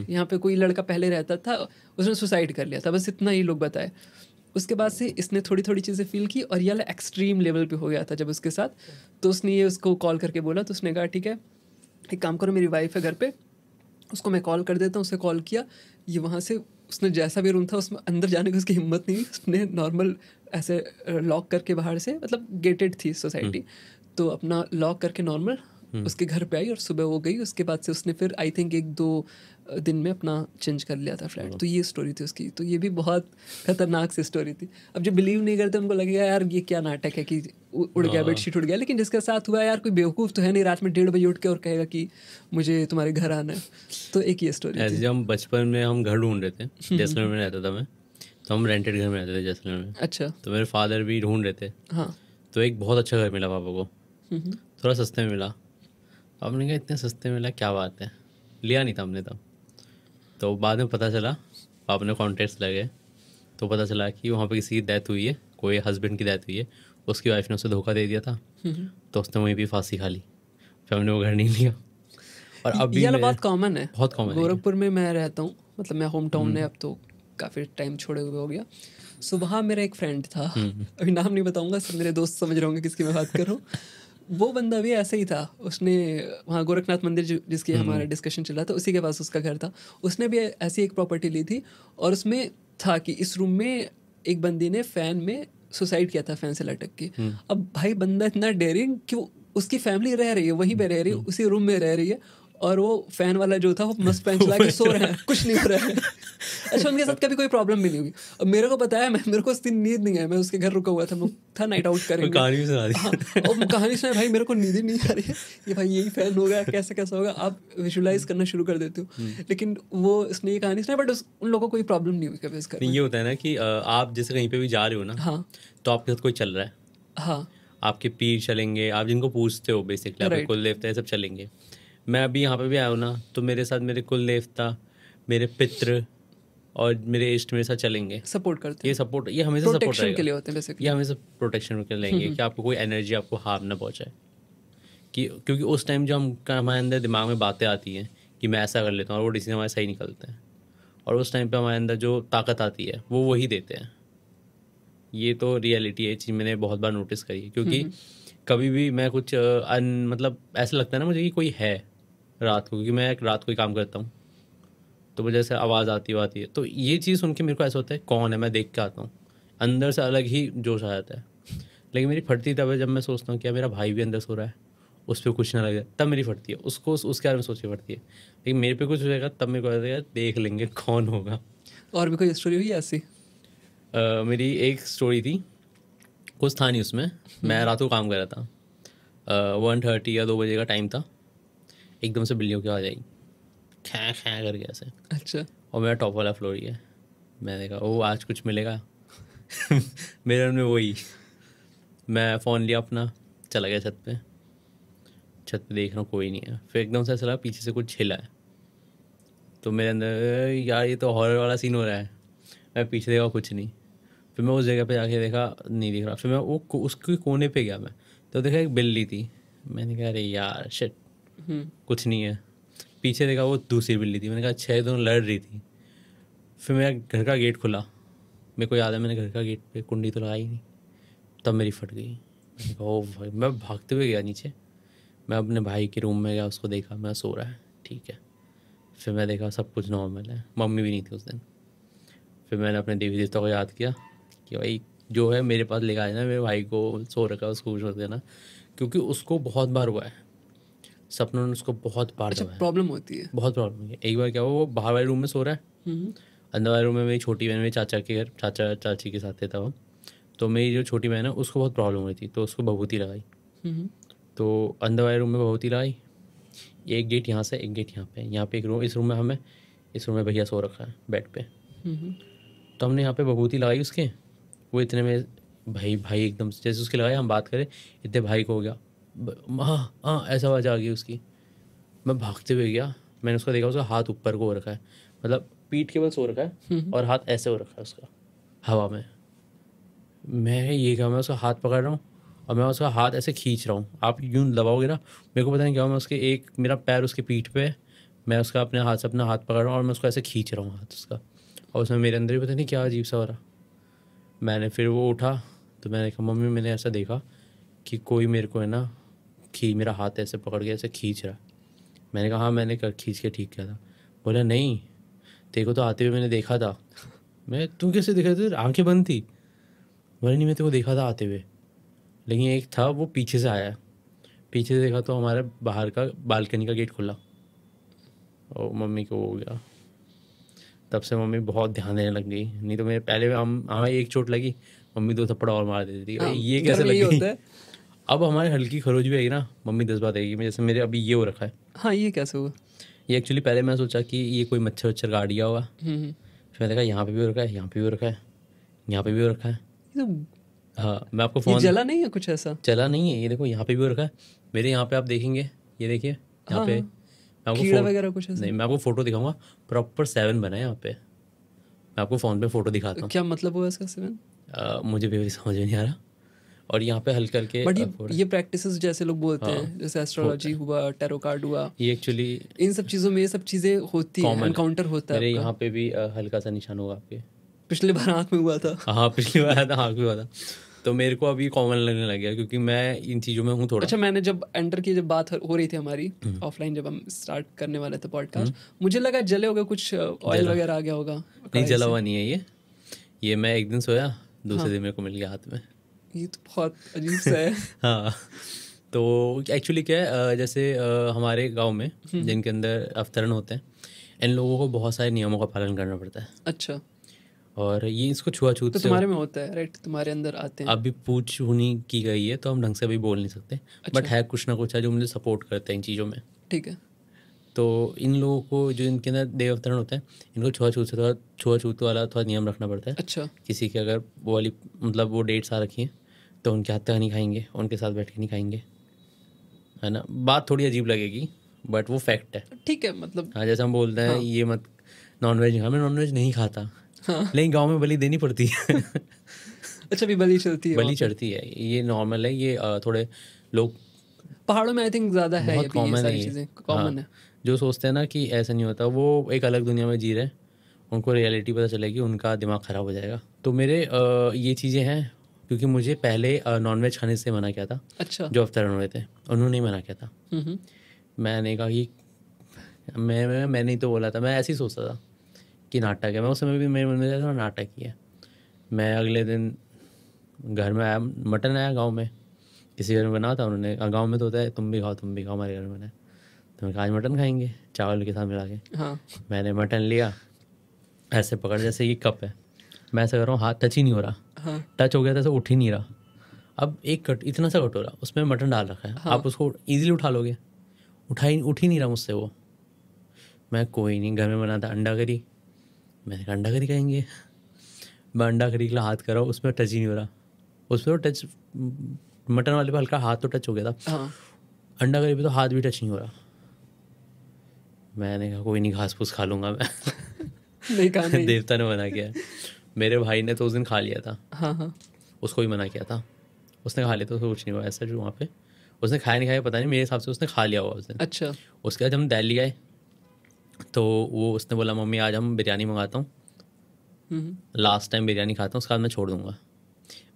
[SPEAKER 2] यहाँ पे कोई लड़का पहले रहता था, उसने सुसाइड कर लिया था, बस इतना ही लोग बताए। उसके बाद से इसने थोड़ी थोड़ी चीज़ें फील की, और ये वाला एक्सट्रीम लेवल पे हो गया था जब उसके साथ। तो उसने ये उसको कॉल करके बोला, तो उसने कहा ठीक है, एक काम करो, मेरी वाइफ है घर पे, उसको मैं कॉल कर देता हूँ। उसे कॉल किया, ये वहाँ से उसने जैसा भी रूम था उसमें अंदर जाने की उसकी हिम्मत नहीं, उसने नॉर्मल ऐसे लॉक करके बाहर से, मतलब गेटेड थी सोसाइटी, तो अपना लॉक करके नॉर्मल उसके घर पे आई, और सुबह वो गई। उसके बाद से उसने फिर आई थिंक 1-2 दिन में अपना चेंज कर लिया था फ्लैट। तो ये स्टोरी थी उसकी। तो ये भी बहुत खतरनाक सी स्टोरी थी। अब जो बिलीव नहीं करते उनको लगेगा यार ये क्या नाटक है कि उड़ गया, बेडशीट उड़ गया, लेकिन जिसके साथ हुआ यार कोई बेवकूफ़ तो है नहीं, रात में 1:30 बजे उठ के और कहेगा कि मुझे तुम्हारे घर आना है। तो एक ये स्टोरी थी।
[SPEAKER 1] ऐसे हम बचपन में हम घर ढूंढ रहे थे, जैसलमेर में रहता था मैं, तो हम रेंटेड घर में रहते थे जैसलमेर में।
[SPEAKER 2] अच्छा।
[SPEAKER 1] तो मेरे फादर भी ढूंढ रहे थे।
[SPEAKER 2] हाँ।
[SPEAKER 1] तो एक बहुत अच्छा घर मिला पापा को, थोड़ा सस्ते में मिला। हमने कहा इतने सस्ते में मिला, क्या बात है, लिया नहीं था हमने तब। तो बाद में पता चला, पापा ने कॉन्टेक्ट्स लगे, तो पता चला कि वहाँ पे किसी की डेथ हुई है, कोई हस्बैंड की डेथ हुई है, उसकी वाइफ ने उसे धोखा दे दिया था, तो उसने वहीं भी फांसी खा ली। फिर हमने वो घर नहीं लिया। और अभी
[SPEAKER 2] ये वाला बहुत कॉमन है,
[SPEAKER 1] बहुत कॉमन है।
[SPEAKER 2] गोरखपुर में मैं रहता हूँ, मतलब मैं होम टाउन है, अब तो काफ़ी टाइम छोड़े हुए हो गया। सो वहाँ मेरा एक फ्रेंड था, अभी नाम नहीं बताऊंगा, सब मेरे दोस्त समझ रहे होंगे किसकी मैं बात कर रहा हूँ। वो बंदा भी ऐसा ही था। उसने वहाँ गोरखनाथ मंदिर जिसकी हमारा डिस्कशन चल रहा था, उसी के पास उसका घर था। उसने भी ऐसी एक प्रॉपर्टी ली थी, और उसमें था कि इस रूम में एक बंदी ने फैन में सुसाइड किया था, फैन से लटक के। अब भाई बंदा इतना डेयरिंग कि उसकी फैमिली रह रही है, वहीं पे रह रही है, उसी रूम में रह रही है, और वो फैन वाला जो था वो मस्त फैन चला के सो रहे हैं, कुछ नहीं हो रहा है। अच्छा, उनके साथ कभी कोई प्रॉब्लम भी नहीं हुई। अब मेरे को बताया, मेरे को उस दिन नींद नहीं आई, मैं उसके घर रुका हुआ था, था नाइट आउट करेंगे,
[SPEAKER 1] कहानी भी सुना दी।
[SPEAKER 2] हाँ, और कहानी सुनाई, भाई मेरे को नींद ही नहीं आ रही है, ये भाई यही फैन होगा, कैसे कैसा होगा, आप विजुलाइज करना शुरू कर देते हो। लेकिन वो उसने ये कहानी सुनाई, बट उन लोगों को कोई प्रॉब्लम नहीं हुई कभी इस घर में।
[SPEAKER 1] ये होता है ना कि आप जैसे कहीं पे भी जा रहे हो ना,
[SPEAKER 2] हाँ
[SPEAKER 1] तो आपके साथ कोई चल रहा है,
[SPEAKER 2] हाँ
[SPEAKER 1] आपके पीर चलेंगे, आप जिनको पूछते हो बेसिकली, आपके
[SPEAKER 2] Right.
[SPEAKER 1] कुल देवता ये सब चलेंगे। मैं अभी यहाँ पे भी आया हूँ ना, तो मेरे साथ मेरे कुल देवता, मेरे पितृ और मेरे इष्ट मेरे साथ चलेंगे।
[SPEAKER 2] सपोर्ट करते
[SPEAKER 1] ये
[SPEAKER 2] हैं,
[SPEAKER 1] सपोर्ट, ये हमेशा सपोर्ट
[SPEAKER 2] प्रोटेक्शन
[SPEAKER 1] रहेगा।
[SPEAKER 2] के लिए होते हैं बेसिकली।
[SPEAKER 1] ये हमेशा प्रोटेक्शन के लिए लेंगे कि आपको कोई एनर्जी आपको हार्म ना पहुँचाए। क्योंकि उस टाइम जो हमारे अंदर दिमाग में बातें आती हैं कि मैं ऐसा कर लेता हूँ, और वो डिसीजन हमारे सही निकलते हैं, और उस टाइम पे हमारे अंदर जो ताकत आती है वो वही देते हैं। ये तो रियलिटी है, चीज़ मैंने बहुत बार नोटिस करी है। क्योंकि कभी भी मैं कुछ मतलब ऐसा लगता है ना मुझे कि कोई है रात को, क्योंकि मैं रात को ही काम करता हूँ, तो मुझे ऐसे आवाज़ आती है, तो ये चीज़ सुन के मेरे को ऐसा होता है कौन है, मैं देख के आता हूँ, अंदर से अलग ही जोश आ जाता है। लेकिन मेरी फटती तब है जब मैं सोचता हूँ कि यार मेरा भाई भी अंदर सो रहा है, उस पर कुछ ना लगे, तब मेरी फटती है, उसको उसके बारे में सोच के फटती है। लेकिन मेरे पे कुछ हो जाएगा तब मेरे को लगता है यार देख लेंगे कौन होगा।
[SPEAKER 2] और भी कोई स्टोरी हुई ऐसी?
[SPEAKER 1] मेरी एक स्टोरी थी, कुछ था नहीं उसमें, मैं रात को काम कर रहा था, 1:30 या 2 बजे का टाइम था, एकदम से बिल्लियों की आवाज़ आई, खै खै करके ऐसे।
[SPEAKER 2] अच्छा।
[SPEAKER 1] और मेरा टॉप वाला फ्लोर ही है। मैंने कहा ओ आज कुछ मिलेगा। मेरे मन में वही, मैं फ़ोन लिया अपना, चला गया छत पे देख रहा हूँ कोई नहीं है। फिर एकदम से ऐसा लगा पीछे से कुछ हिला है, तो मेरे अंदर यार ये तो हॉरर वाला सीन हो रहा है। मैं पीछे देखा कुछ नहीं, फिर मैं उस जगह पे जाके देखा नहीं दिख रहा। फिर मैं वो उसके कोने पे गया, मैं तो देखा एक बिल्ली थी। मैंने कहा अरे यार शिट, कुछ नहीं है। पीछे देखा वो दूसरी बिल्ली थी। मैंने कहा अच्छा ये दोनों लड़ रही थी। फिर मेरा घर का गेट खुला, मेरे को याद है मैंने घर का गेट पे कुंडी तो लगाई नहीं, तब मेरी फट गई। मैंने कहा ओ भाई, मैं भागते हुए गया नीचे। मैं अपने भाई के रूम में गया, उसको देखा मैं सो रहा है, ठीक है। फिर मैं देखा सब कुछ नॉर्मल है, मम्मी भी नहीं थी उस दिन। फिर मैंने अपने देवी देवता को याद किया कि भाई जो है मेरे पास लेकर आए ना, मेरे भाई को सो रखा है उसको कुछ मत देना, क्योंकि उसको बहुत बार हुआ है, सपनों ने उसको बहुत बार
[SPEAKER 2] अच्छा,
[SPEAKER 1] दबाया है,
[SPEAKER 2] प्रॉब्लम होती है।
[SPEAKER 1] बहुत प्रॉब्लम हुई है। एक बार क्या हुआ, वो बाहर वाले रूम में सो रहा है,
[SPEAKER 2] हम्म।
[SPEAKER 1] अंदर वाले रूम में मेरी छोटी बहन मेरे चाचा के घर, चाचा चाची के साथ था वो। तो मेरी जो छोटी बहन है उसको बहुत प्रॉब्लम हुई थी, तो उसको भभूति लगाई।
[SPEAKER 2] हम्म।
[SPEAKER 1] तो अंदर वाले रूम में भभूति लगाई, एक गेट यहाँ से एक गेट यहाँ पे एक रूम, इस रूम में हमें, इस रूम में भैया सो रखा है बेड पे।
[SPEAKER 2] हम्म।
[SPEAKER 1] तो हमने यहाँ पे भभूति लगाई उसके, वो इतने में भाई भाई एकदम से जैसे उसके लगाए हम बात करें, इतने भाई को हो गया हाँ हाँ ऐसा आवाज़ आ गई उसकी। मैं भागते हुए गया, मैंने उसको देखा, उसका हाथ ऊपर को हो रखा है, मतलब पीठ के बल सो रखा है और हाथ ऐसे हो रखा है उसका हवा में। मैं ये क्या, मैं उसका हाथ पकड़ रहा हूँ और मैं उसका हाथ ऐसे खींच रहा हूँ, आप यूँ दबाओगे ना, मेरे को पता नहीं क्या, मैं उसके एक मेरा पैर उसके पीठ पे है, मैं उसका अपने हाथ से अपना हाथ पकड़ रहा हूँ और मैं उसको ऐसे खींच रहा हूँ हाथ उसका, और उसमें मेरे अंदर भी पता नहीं क्या अजीब सा हो रहा। मैंने फिर वो उठा तो मैंने कहा मम्मी मैंने ऐसा देखा कि कोई मेरे को है ना मेरा हाथ ऐसे पकड़ के ऐसे खींच रहा है। मैंने कहा हाँ मैंने खींच के ठीक किया था। बोला नहीं तेरे को तो आते हुए मैंने देखा था। मैं तू कैसे देखा था, आंखें बंद थी। बोला नहीं मैं तेरे को देखा था आते हुए, लेकिन एक था वो पीछे से आया, पीछे से देखा तो हमारे बाहर का बालकनी का गेट खुला और मम्मी को हो गया। तब से मम्मी बहुत ध्यान देने लग गई, नहीं तो मेरे पहले हम हमें एक चोट लगी मम्मी 2 थप्पड़ और मार देती थी,
[SPEAKER 2] हाँ,
[SPEAKER 1] भाई ये
[SPEAKER 2] घर
[SPEAKER 1] कैसे
[SPEAKER 2] में
[SPEAKER 1] लग
[SPEAKER 2] यही
[SPEAKER 1] गई।
[SPEAKER 2] होता है।
[SPEAKER 1] अब हमारे हल्की खरोच भी आई ना, मम्मी 10 बात आएगी। जैसे मेरे अभी ये हो रखा है,
[SPEAKER 2] हाँ, ये कैसे हुआ?
[SPEAKER 1] ये एक्चुअली पहले मैं सोचा कि ये कोई मच्छर वच्छर काट गया होगा,
[SPEAKER 2] हम्म।
[SPEAKER 1] फिर मैंने देखा यहाँ पे भी हो रखा है, यहाँ पे भी हो रखा है, यहाँ पे भी हो रखा है।
[SPEAKER 2] ये तो
[SPEAKER 1] हाँ मैं आपको
[SPEAKER 2] ये
[SPEAKER 1] फ़ोन,
[SPEAKER 2] जला नहीं है कुछ ऐसा?
[SPEAKER 1] चला नहीं है, ये देखो यहाँ पे भी हो रखा है मेरे, यहाँ पे आप देखेंगे, ये देखिए यहाँ
[SPEAKER 2] हाँ
[SPEAKER 1] पे,
[SPEAKER 2] हाँ,
[SPEAKER 1] मैं आपको
[SPEAKER 2] कीड़ा वगैरह कुछ ऐसा?
[SPEAKER 1] नहीं मैं आपको फ़ोटो दिखाऊंगा, प्रॉपर 7 बना है यहाँ पे, मैं आपको फ़ोन पे फ़ोटो दिखाता हूँ।
[SPEAKER 2] क्या मतलब हुआ इसका 7?
[SPEAKER 1] मुझे भी अभी समझ में नहीं आ रहा। और यहाँ पे हल्के हल्के
[SPEAKER 2] बट
[SPEAKER 1] फोड़,
[SPEAKER 2] ये प्रैक्टिसेस जैसे लोग बोलते
[SPEAKER 1] हाँ,
[SPEAKER 2] हैं, जैसे
[SPEAKER 1] होता
[SPEAKER 2] एस्ट्रोलॉजी
[SPEAKER 1] है।
[SPEAKER 2] हुआ, टैरो कार्ड हुआ,
[SPEAKER 1] ये एक्चुअली
[SPEAKER 2] इन सब चीज़ों में ये सब चीज़ें होती है,
[SPEAKER 1] कॉमन है,
[SPEAKER 2] एनकाउंटर होता है
[SPEAKER 1] मेरे
[SPEAKER 2] आपका।
[SPEAKER 1] यहाँ पे भी हल्का सा निशान होगा आपके।
[SPEAKER 2] पिछले बार आँख में हुआ था।
[SPEAKER 1] हाँ पिछली बार आया था, हाँ भी हुआ था। तो मेरे को अभी कॉमन लगने लग गया क्योंकि मैं इन चीज़ों में हूँ थोड़ा।
[SPEAKER 2] अच्छा, मैंने जब एंटर की, जब बात हो रही थी हमारी ऑफलाइन, जब हम स्टार्ट करने वाले थे पॉडकास्ट, मुझे लगा जले होगा कुछ, ऑयल वगैरह आ गया होगा
[SPEAKER 1] नहीं
[SPEAKER 2] कढ़ाई
[SPEAKER 1] जला
[SPEAKER 2] से।
[SPEAKER 1] हुआ नहीं है ये मैं एक दिन सोया, दूसरे दिन मेरे को मिल गया हाथ में।
[SPEAKER 2] ये तो बहुत अजीब सा है।
[SPEAKER 1] हाँ तो एक्चुअली क्या है, जैसे हमारे गांव में जिनके अंदर अवतरण होते हैं, इन लोगों को बहुत सारे नियमों का पालन करना पड़ता है,
[SPEAKER 2] अच्छा,
[SPEAKER 1] और ये इसको छुआछूत
[SPEAKER 2] तो
[SPEAKER 1] से
[SPEAKER 2] तुम्हारे में होता है, राइट? तुम्हारे अंदर आते हैं।
[SPEAKER 1] अभी पूछ हुनी की गई है तो हम ढंग से अभी बोल नहीं सकते, बट है कुछ ना कुछ है जो मुझे सपोर्ट करते हैं इन चीज़ों में।
[SPEAKER 2] ठीक है।
[SPEAKER 1] तो इन लोगों को जो इनके अंदर देव अवतरण होता है, इनको छुआछूत से थोड़ा छुआछूत वाला थोड़ा नियम रखना पड़ता है।
[SPEAKER 2] अच्छा,
[SPEAKER 1] किसी के अगर वो वाली मतलब वो डेट्स आ रखी हैं तो उनके हाथ तक नहीं खाएंगे, उनके साथ बैठ के नहीं खाएंगे, है ना। बात थोड़ी अजीब लगेगी बट वो फैक्ट है।
[SPEAKER 2] ठीक है, मतलब
[SPEAKER 1] हाँ जैसे हम बोलते हैं ये मत नॉनवेज खा, मैं नॉनवेज नहीं खाता, लेकिन गांव में बलि देनी पड़ती है।
[SPEAKER 2] अच्छा, भी बलि चलती है
[SPEAKER 1] बलि
[SPEAKER 2] वहाँ पे?
[SPEAKER 1] चढ़ती है, ये नॉर्मल है, ये थोड़े लोग
[SPEAKER 2] पहाड़ों में आई थिंक ज़्यादा है,
[SPEAKER 1] बहुत
[SPEAKER 2] ये भी, ये
[SPEAKER 1] कॉमन है
[SPEAKER 2] सारी
[SPEAKER 1] ये।
[SPEAKER 2] चीज़ें
[SPEAKER 1] हाँ
[SPEAKER 2] कॉमन है।
[SPEAKER 1] जो सोचते हैं ना कि ऐसा नहीं होता, वो एक अलग दुनिया में जी रहे हैं, उनको रियलिटी पता चलेगी, उनका दिमाग ख़राब हो जाएगा। तो मेरे ये चीज़ें हैं क्योंकि मुझे पहले नॉनवेज खाने से मना किया था,
[SPEAKER 2] अच्छा।
[SPEAKER 1] जो अवतरण हुए थे उन्होंने नहीं मना किया था।
[SPEAKER 2] हम्म।
[SPEAKER 1] मैंने कहा कि मैंने ही तो बोला था, मैं ऐसे ही सोचता था कि नाटक है, मैं उस समय भी मेरे मन में था नाटक ही है। मैं अगले दिन घर में आया, मटन आया गांव में, किसी घर में बना था उन्होंने, गांव में तो होता है तुम भी खाओ हमारे घर में बना है, तो मैं कहा आज मटन खाएंगे चावल के साथ मिला के।
[SPEAKER 2] हाँ
[SPEAKER 1] मैंने मटन लिया, ऐसे पकड़, जैसे ये कप है, मैं ऐसा कर रहा हूँ, हाथ टच ही नहीं हो रहा,
[SPEAKER 2] हाँ
[SPEAKER 1] टच हो गया था तो उठ ही नहीं रहा। अब एक इतना सा कटोरा उसमें मटन डाल रखा है,
[SPEAKER 2] हाँ।
[SPEAKER 1] आप उसको ईजिली उठा लोगे, उठ ही नहीं रहा मुझसे वो। मैं कोई नहीं, घर में बना था अंडा करी, मैंने कहा अंडा करी खाएंगे। मैं अंडा करी के लिए हाथ कर रहा हूँ, उसमें टच ही नहीं हो रहा, उसमें तो टच, मटन वाले पे हल्का हाथ तो टच हो गया था,
[SPEAKER 2] हाँ।
[SPEAKER 1] अंडा करी पे तो हाथ भी टच नहीं हो रहा। मैंने कहा कोई नहीं, घास फूस खा लूँगा मैं।
[SPEAKER 2] नहीं कहा नहीं।
[SPEAKER 1] देवता ने मना किया है। मेरे भाई ने तो उस दिन खा लिया था,
[SPEAKER 2] हाँ हाँ।
[SPEAKER 1] उसको भी मना किया था, उसने खा लिया था, उसको कुछ नहीं हुआ ऐसा। जो वहाँ पे उसने खाया नहीं खाया पता नहीं, मेरे हिसाब से उसने खा लिया हुआ उस दिन।
[SPEAKER 2] अच्छा।
[SPEAKER 1] उसके बाद हम दिल्ली आए, तो वो उसने बोला मम्मी आज हम बिरयानी मंगाता हूँ, लास्ट टाइम बिरयानी खाता हूँ, उसके बाद मैं छोड़ दूँगा।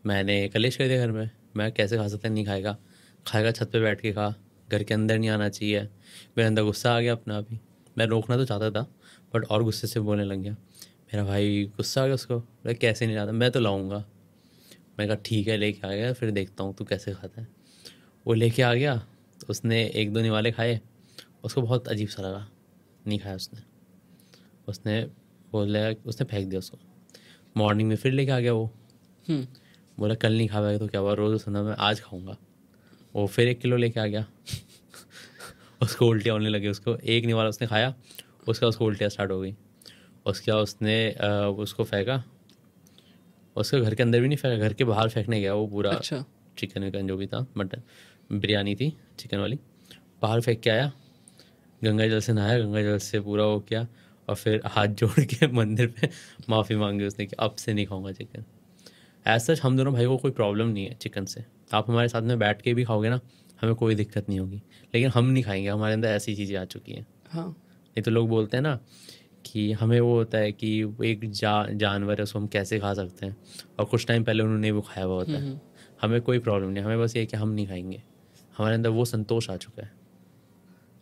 [SPEAKER 1] मैंने कलेश कर दिया घर में, मैं कैसे खा सकता, नहीं खाएगा, खाएगा छत पे बैठ के खा, घर के अंदर नहीं आना चाहिए। मेरे अंदर गुस्सा आ गया अपना आप ही, मैं रोकना तो चाहता था बट और गुस्से से बोलने लग गया। मेरा भाई गुस्सा आ गया उसको, बोला कैसे नहीं लाता, मैं तो लाऊंगा। मैं कहा ठीक है लेके आ गया, फिर देखता हूँ तू कैसे खाता है। वो लेके आ गया, उसने एक दो निवाले खाए, उसको बहुत अजीब सा लगा, नहीं खाया उसने। उसने बोला, उसने फेंक दिया उसको। मॉर्निंग में फिर लेके आ गया वो, बोला कल नहीं खा पाएगा तो क्या हुआ, रोज़ सुना मैं आज खाऊंगा। वो फिर 1 किलो लेके आ गया। उसको उल्टियाँ होने लगी, उसको एक निवाला उसने खाया, उसको उल्टियाँ स्टार्ट हो गई। उसके बाद उसने उसको फेंका, उसको घर के अंदर भी नहीं फेंका, घर के बाहर फेंकने गया वो पूरा
[SPEAKER 2] अच्छा।
[SPEAKER 1] चिकन विकन जो भी था, मटन बिरयानी थी चिकन वाली, बाहर फेंक के आया। गंगा जल से नहाया, गंगा जल से पूरा वो किया, और फिर हाथ जोड़ के मंदिर पे माफ़ी मांगी उसने कि अब से नहीं खाऊंगा चिकन। ऐसा सच हम दोनों भाई को कोई प्रॉब्लम नहीं है चिकन से, आप हमारे साथ में बैठ के भी खाओगे ना, हमें कोई दिक्कत नहीं होगी, लेकिन हम नहीं खाएंगे, हमारे अंदर ऐसी चीज़ें आ चुकी हैं।
[SPEAKER 2] हाँ।
[SPEAKER 1] नहीं तो लोग बोलते हैं ना कि हमें वो होता है कि वो एक जानवर है, उसको हम कैसे खा सकते हैं, और कुछ टाइम पहले उन्होंने वो खाया हुआ होता है। हमें कोई प्रॉब्लम नहीं, हमें बस ये है कि हम नहीं खाएंगे, हमारे अंदर वो संतोष आ चुका है,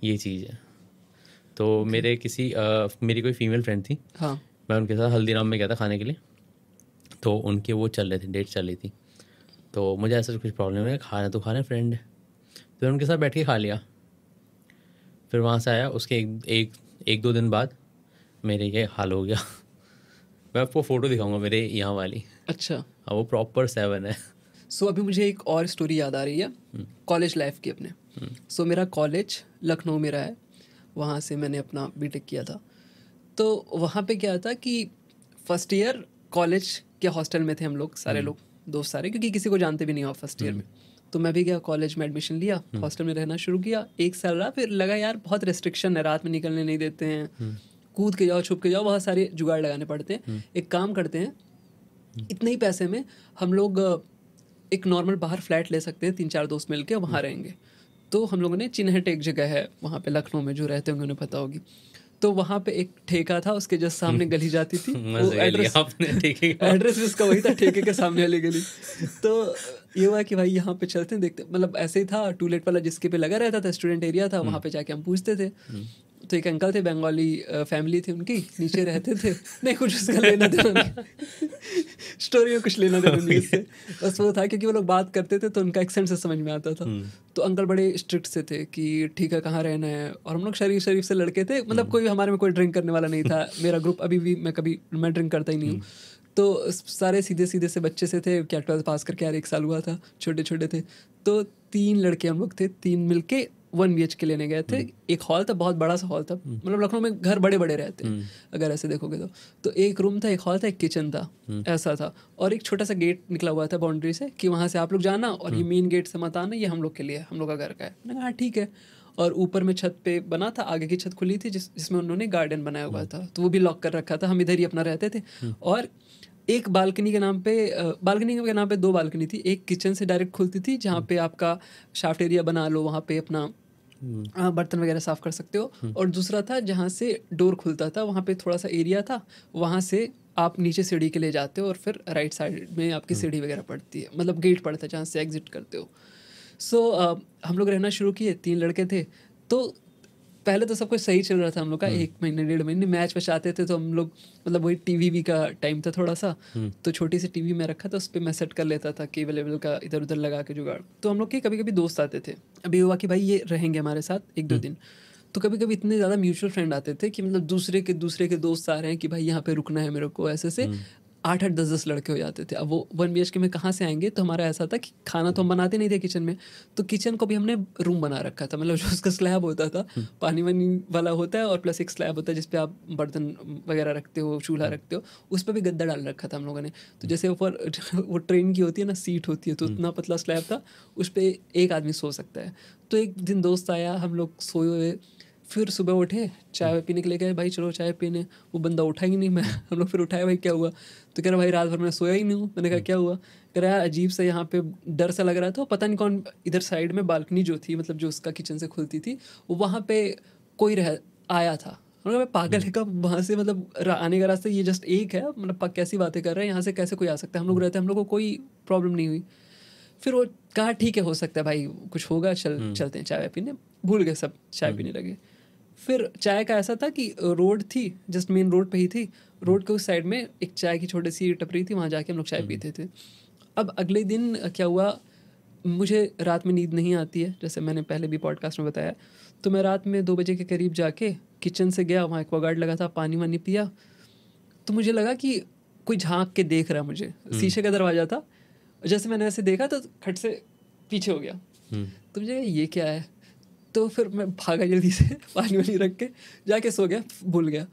[SPEAKER 1] ये चीज़ है। तो मेरे मेरी कोई फीमेल फ्रेंड थी,
[SPEAKER 2] हाँ।
[SPEAKER 1] मैं उनके साथ हल्दीराम में गया था खाने के लिए, तो उनके वो चल रहे थे, डेट चल रही थी, तो मुझे ऐसा कुछ प्रॉब्लम नहीं है, खाना तो खाना फ्रेंड है, तो उनके साथ बैठ के खा लिया। फिर वहाँ से आया, उसके एक दो दिन बाद मेरे ये हाल हो गया। मैं आपको फ़ोटो दिखाऊंगा मेरे यहाँ वाली,
[SPEAKER 2] अच्छा।
[SPEAKER 1] हाँ वो प्रॉपर 7 है।
[SPEAKER 2] सो अभी मुझे एक और स्टोरी याद आ रही है कॉलेज लाइफ की अपने। सो मेरा कॉलेज लखनऊ में रहा है, वहाँ से मैंने अपना बीटेक किया था। तो वहाँ पे क्या था कि फर्स्ट ईयर कॉलेज के हॉस्टल में थे हम लोग सारे लोग, दोस्त सारे, क्योंकि किसी को जानते भी नहीं हुआ फर्स्ट ईयर में। तो मैं भी गया कॉलेज में, एडमिशन लिया, हॉस्टल में रहना शुरू किया, 1 साल रहा। फिर लगा यार बहुत रेस्ट्रिक्शन है, रात में निकलने नहीं देते हैं, कूद के जाओ छुप के जाओ, बहुत सारे जुगाड़ लगाने पड़ते हैं। एक काम करते हैं, इतने ही पैसे में हम लोग एक नॉर्मल बाहर फ्लैट ले सकते हैं, 3-4 दोस्त मिलके वहाँ रहेंगे। तो हम लोगों ने चिन्हट एक जगह है वहाँ पे लखनऊ में, जो रहते होंगे उन्हें पता होगी, तो वहाँ पे एक ठेका था, उसके जस्ट सामने गली जाती थी, वो
[SPEAKER 1] मजे कर लिया
[SPEAKER 2] एड्रेस
[SPEAKER 1] आपने, ठीक है।
[SPEAKER 2] एड्रेस भी उसका वही था, ठेके के सामने वाली गली। तो ये हुआ कि भाई यहाँ पे चलते हैं देखते, मतलब ऐसे ही था, टूलेट वाला जिसके पे लगा रहता था, स्टूडेंट एरिया था, वहाँ पे जाके हम पूछते थे। तो एक अंकल थे, बंगाली फैमिली थी उनकी, नीचे रहते थे, नहीं कुछ उसका लेना देना नहीं, स्टोरी में कुछ लेना देना नहीं उससे, बस वो था क्योंकि वो लोग बात करते थे तो उनका एक्सेंट से समझ में आता था। तो अंकल बड़े स्ट्रिक्ट से थे कि ठीक है कहाँ रहना है, और हम लोग शरीफ शरीफ से लड़के थे, मतलब कोई हमारे में कोई ड्रिंक करने वाला नहीं था। मेरा ग्रुप अभी भी, मैं ड्रिंक करता ही नहीं हूँ। तो सारे सीधे सीधे से बच्चे से थे, क्या 12th पास करके यार 1 साल हुआ था, छोटे छोटे थे। तो 3 लड़के हम लोग थे, 3 मिलके 1 BHK लेने गए थे। एक हॉल था, बहुत बड़ा सा हॉल था, मतलब लखनऊ में घर बड़े बड़े रहते हैं अगर ऐसे देखोगे तो एक रूम था, एक हॉल था, एक किचन था, ऐसा था। और एक छोटा सा गेट निकला हुआ था बाउंड्री से कि वहाँ से आप लोग जाना, और ये मेन गेट से मत आना, ये हम लोग के लिए, हम लोग का घर का है। मैंने कहा ठीक है। और ऊपर में छत पे बना था, आगे की छत खुली थी जिसमें उन्होंने गार्डन बनाया हुआ था, तो वो भी लॉक कर रखा था, हम इधर ही अपना रहते थे। और एक बालकनी के नाम पे 2 बालकनी थी, एक किचन से डायरेक्ट खुलती थी, जहाँ पे आपका शाफ्ट एरिया बना लो, वहाँ पे अपना बर्तन वगैरह साफ कर सकते हो। और दूसरा था जहाँ से डोर खुलता था, वहाँ पे थोड़ा सा एरिया था, वहाँ से आप नीचे सीढ़ी के लिए जाते हो, और फिर राइट साइड में आपकी सीढ़ी वगैरह पड़ती है, मतलब गेट पड़ता है जहाँ से एग्जिट करते हो। सो हम लोग रहना शुरू किए, 3 लड़के थे। तो पहले तो सब कुछ सही चल रहा था हम लोग का, 1 महीने 1.5 महीने मैच वैच आते थे, तो हम लोग, मतलब वही टीवी का टाइम था थोड़ा सा, तो छोटी सी टीवी में रखा था, उस पर मैं सेट कर लेता था केबल वेबल का इधर उधर लगा के जुगाड़। तो हम लोग के कभी कभी दोस्त आते थे, अभी हुआ कि भाई ये रहेंगे हमारे साथ 1-2 दिन। तो कभी कभी इतने ज़्यादा म्यूचुअल फ्रेंड आते थे कि मतलब दूसरे के दोस्त आ रहे हैं कि भाई यहाँ पे रुकना है मेरे को, ऐसे से 8-8 10-10 लड़के हो जाते थे। अब वो 1 BHK में कहाँ से आएंगे, तो हमारा ऐसा था कि खाना तो हम बनाते नहीं थे किचन में, तो किचन को भी हमने रूम बना रखा था, मतलब जो उसका स्लैब होता था, पानी वानी वाला होता है, और प्लस एक स्लैब होता है जिसपे आप बर्तन वगैरह रखते हो, चूल्हा रखते हो, उस पर भी गद्दा डाल रखा था हम लोगों ने। तो जैसे ऊपर वो ट्रेन की होती है ना सीट होती है, तो उतना पतला स्लैब था, उस पर एक आदमी सो सकता है। तो एक दिन दोस्त आया, हम लोग सोए हुए, फिर सुबह उठे, चाय पीने के लिए गए, भाई चलो चाय पीने, वो बंदा उठा ही नहीं। मैं हम लोग फिर उठाए, भाई क्या हुआ, तो कह रहा भाई रात भर मैं सोया ही नहीं हूँ। मैंने कहा क्या हुआ, कह रहा अजीब सा यहाँ पे डर सा लग रहा था, पता नहीं कौन, इधर साइड में बालकनी जो थी, मतलब जो उसका किचन से खुलती थी, वो वहाँ पे कोई आया था, हमने कहा पागल है कब वहाँ से, मतलब आने का रास्ता ये जस्ट एक है, मतलब कैसी बातें कर रहे हैं, यहाँ से कैसे कोई आ सकता है, हम लोग रहते हैं, हम लोग को कोई प्रॉब्लम नहीं हुई। फिर वो कहा ठीक है हो सकता है भाई कुछ होगा, चलते हैं चाय पीने, भूल गए सब, चाय पीने लगे। फिर चाय का ऐसा था कि रोड थी, जस्ट मेन रोड पे ही थी, रोड के उस साइड में एक चाय की छोटी सी टपरी थी, वहाँ जाके हम लोग चाय पीते थे। अब अगले दिन क्या हुआ, मुझे रात में नींद नहीं आती है, जैसे मैंने पहले भी पॉडकास्ट में बताया, तो मैं रात में 2 बजे के करीब जाके किचन से गया, वहाँ एक्वागार्ड लगा था, पानी वानी पिया, तो मुझे लगा कि कोई झांक के देख रहा है मुझे, शीशे का दरवाज़ा था, जैसे मैंने ऐसे देखा तो खट से पीछे हो गया, तो मुझे ये क्या है, तो फिर मैं भागा जल्दी से पानी वानी रख के जाके सो गया, भूल गया।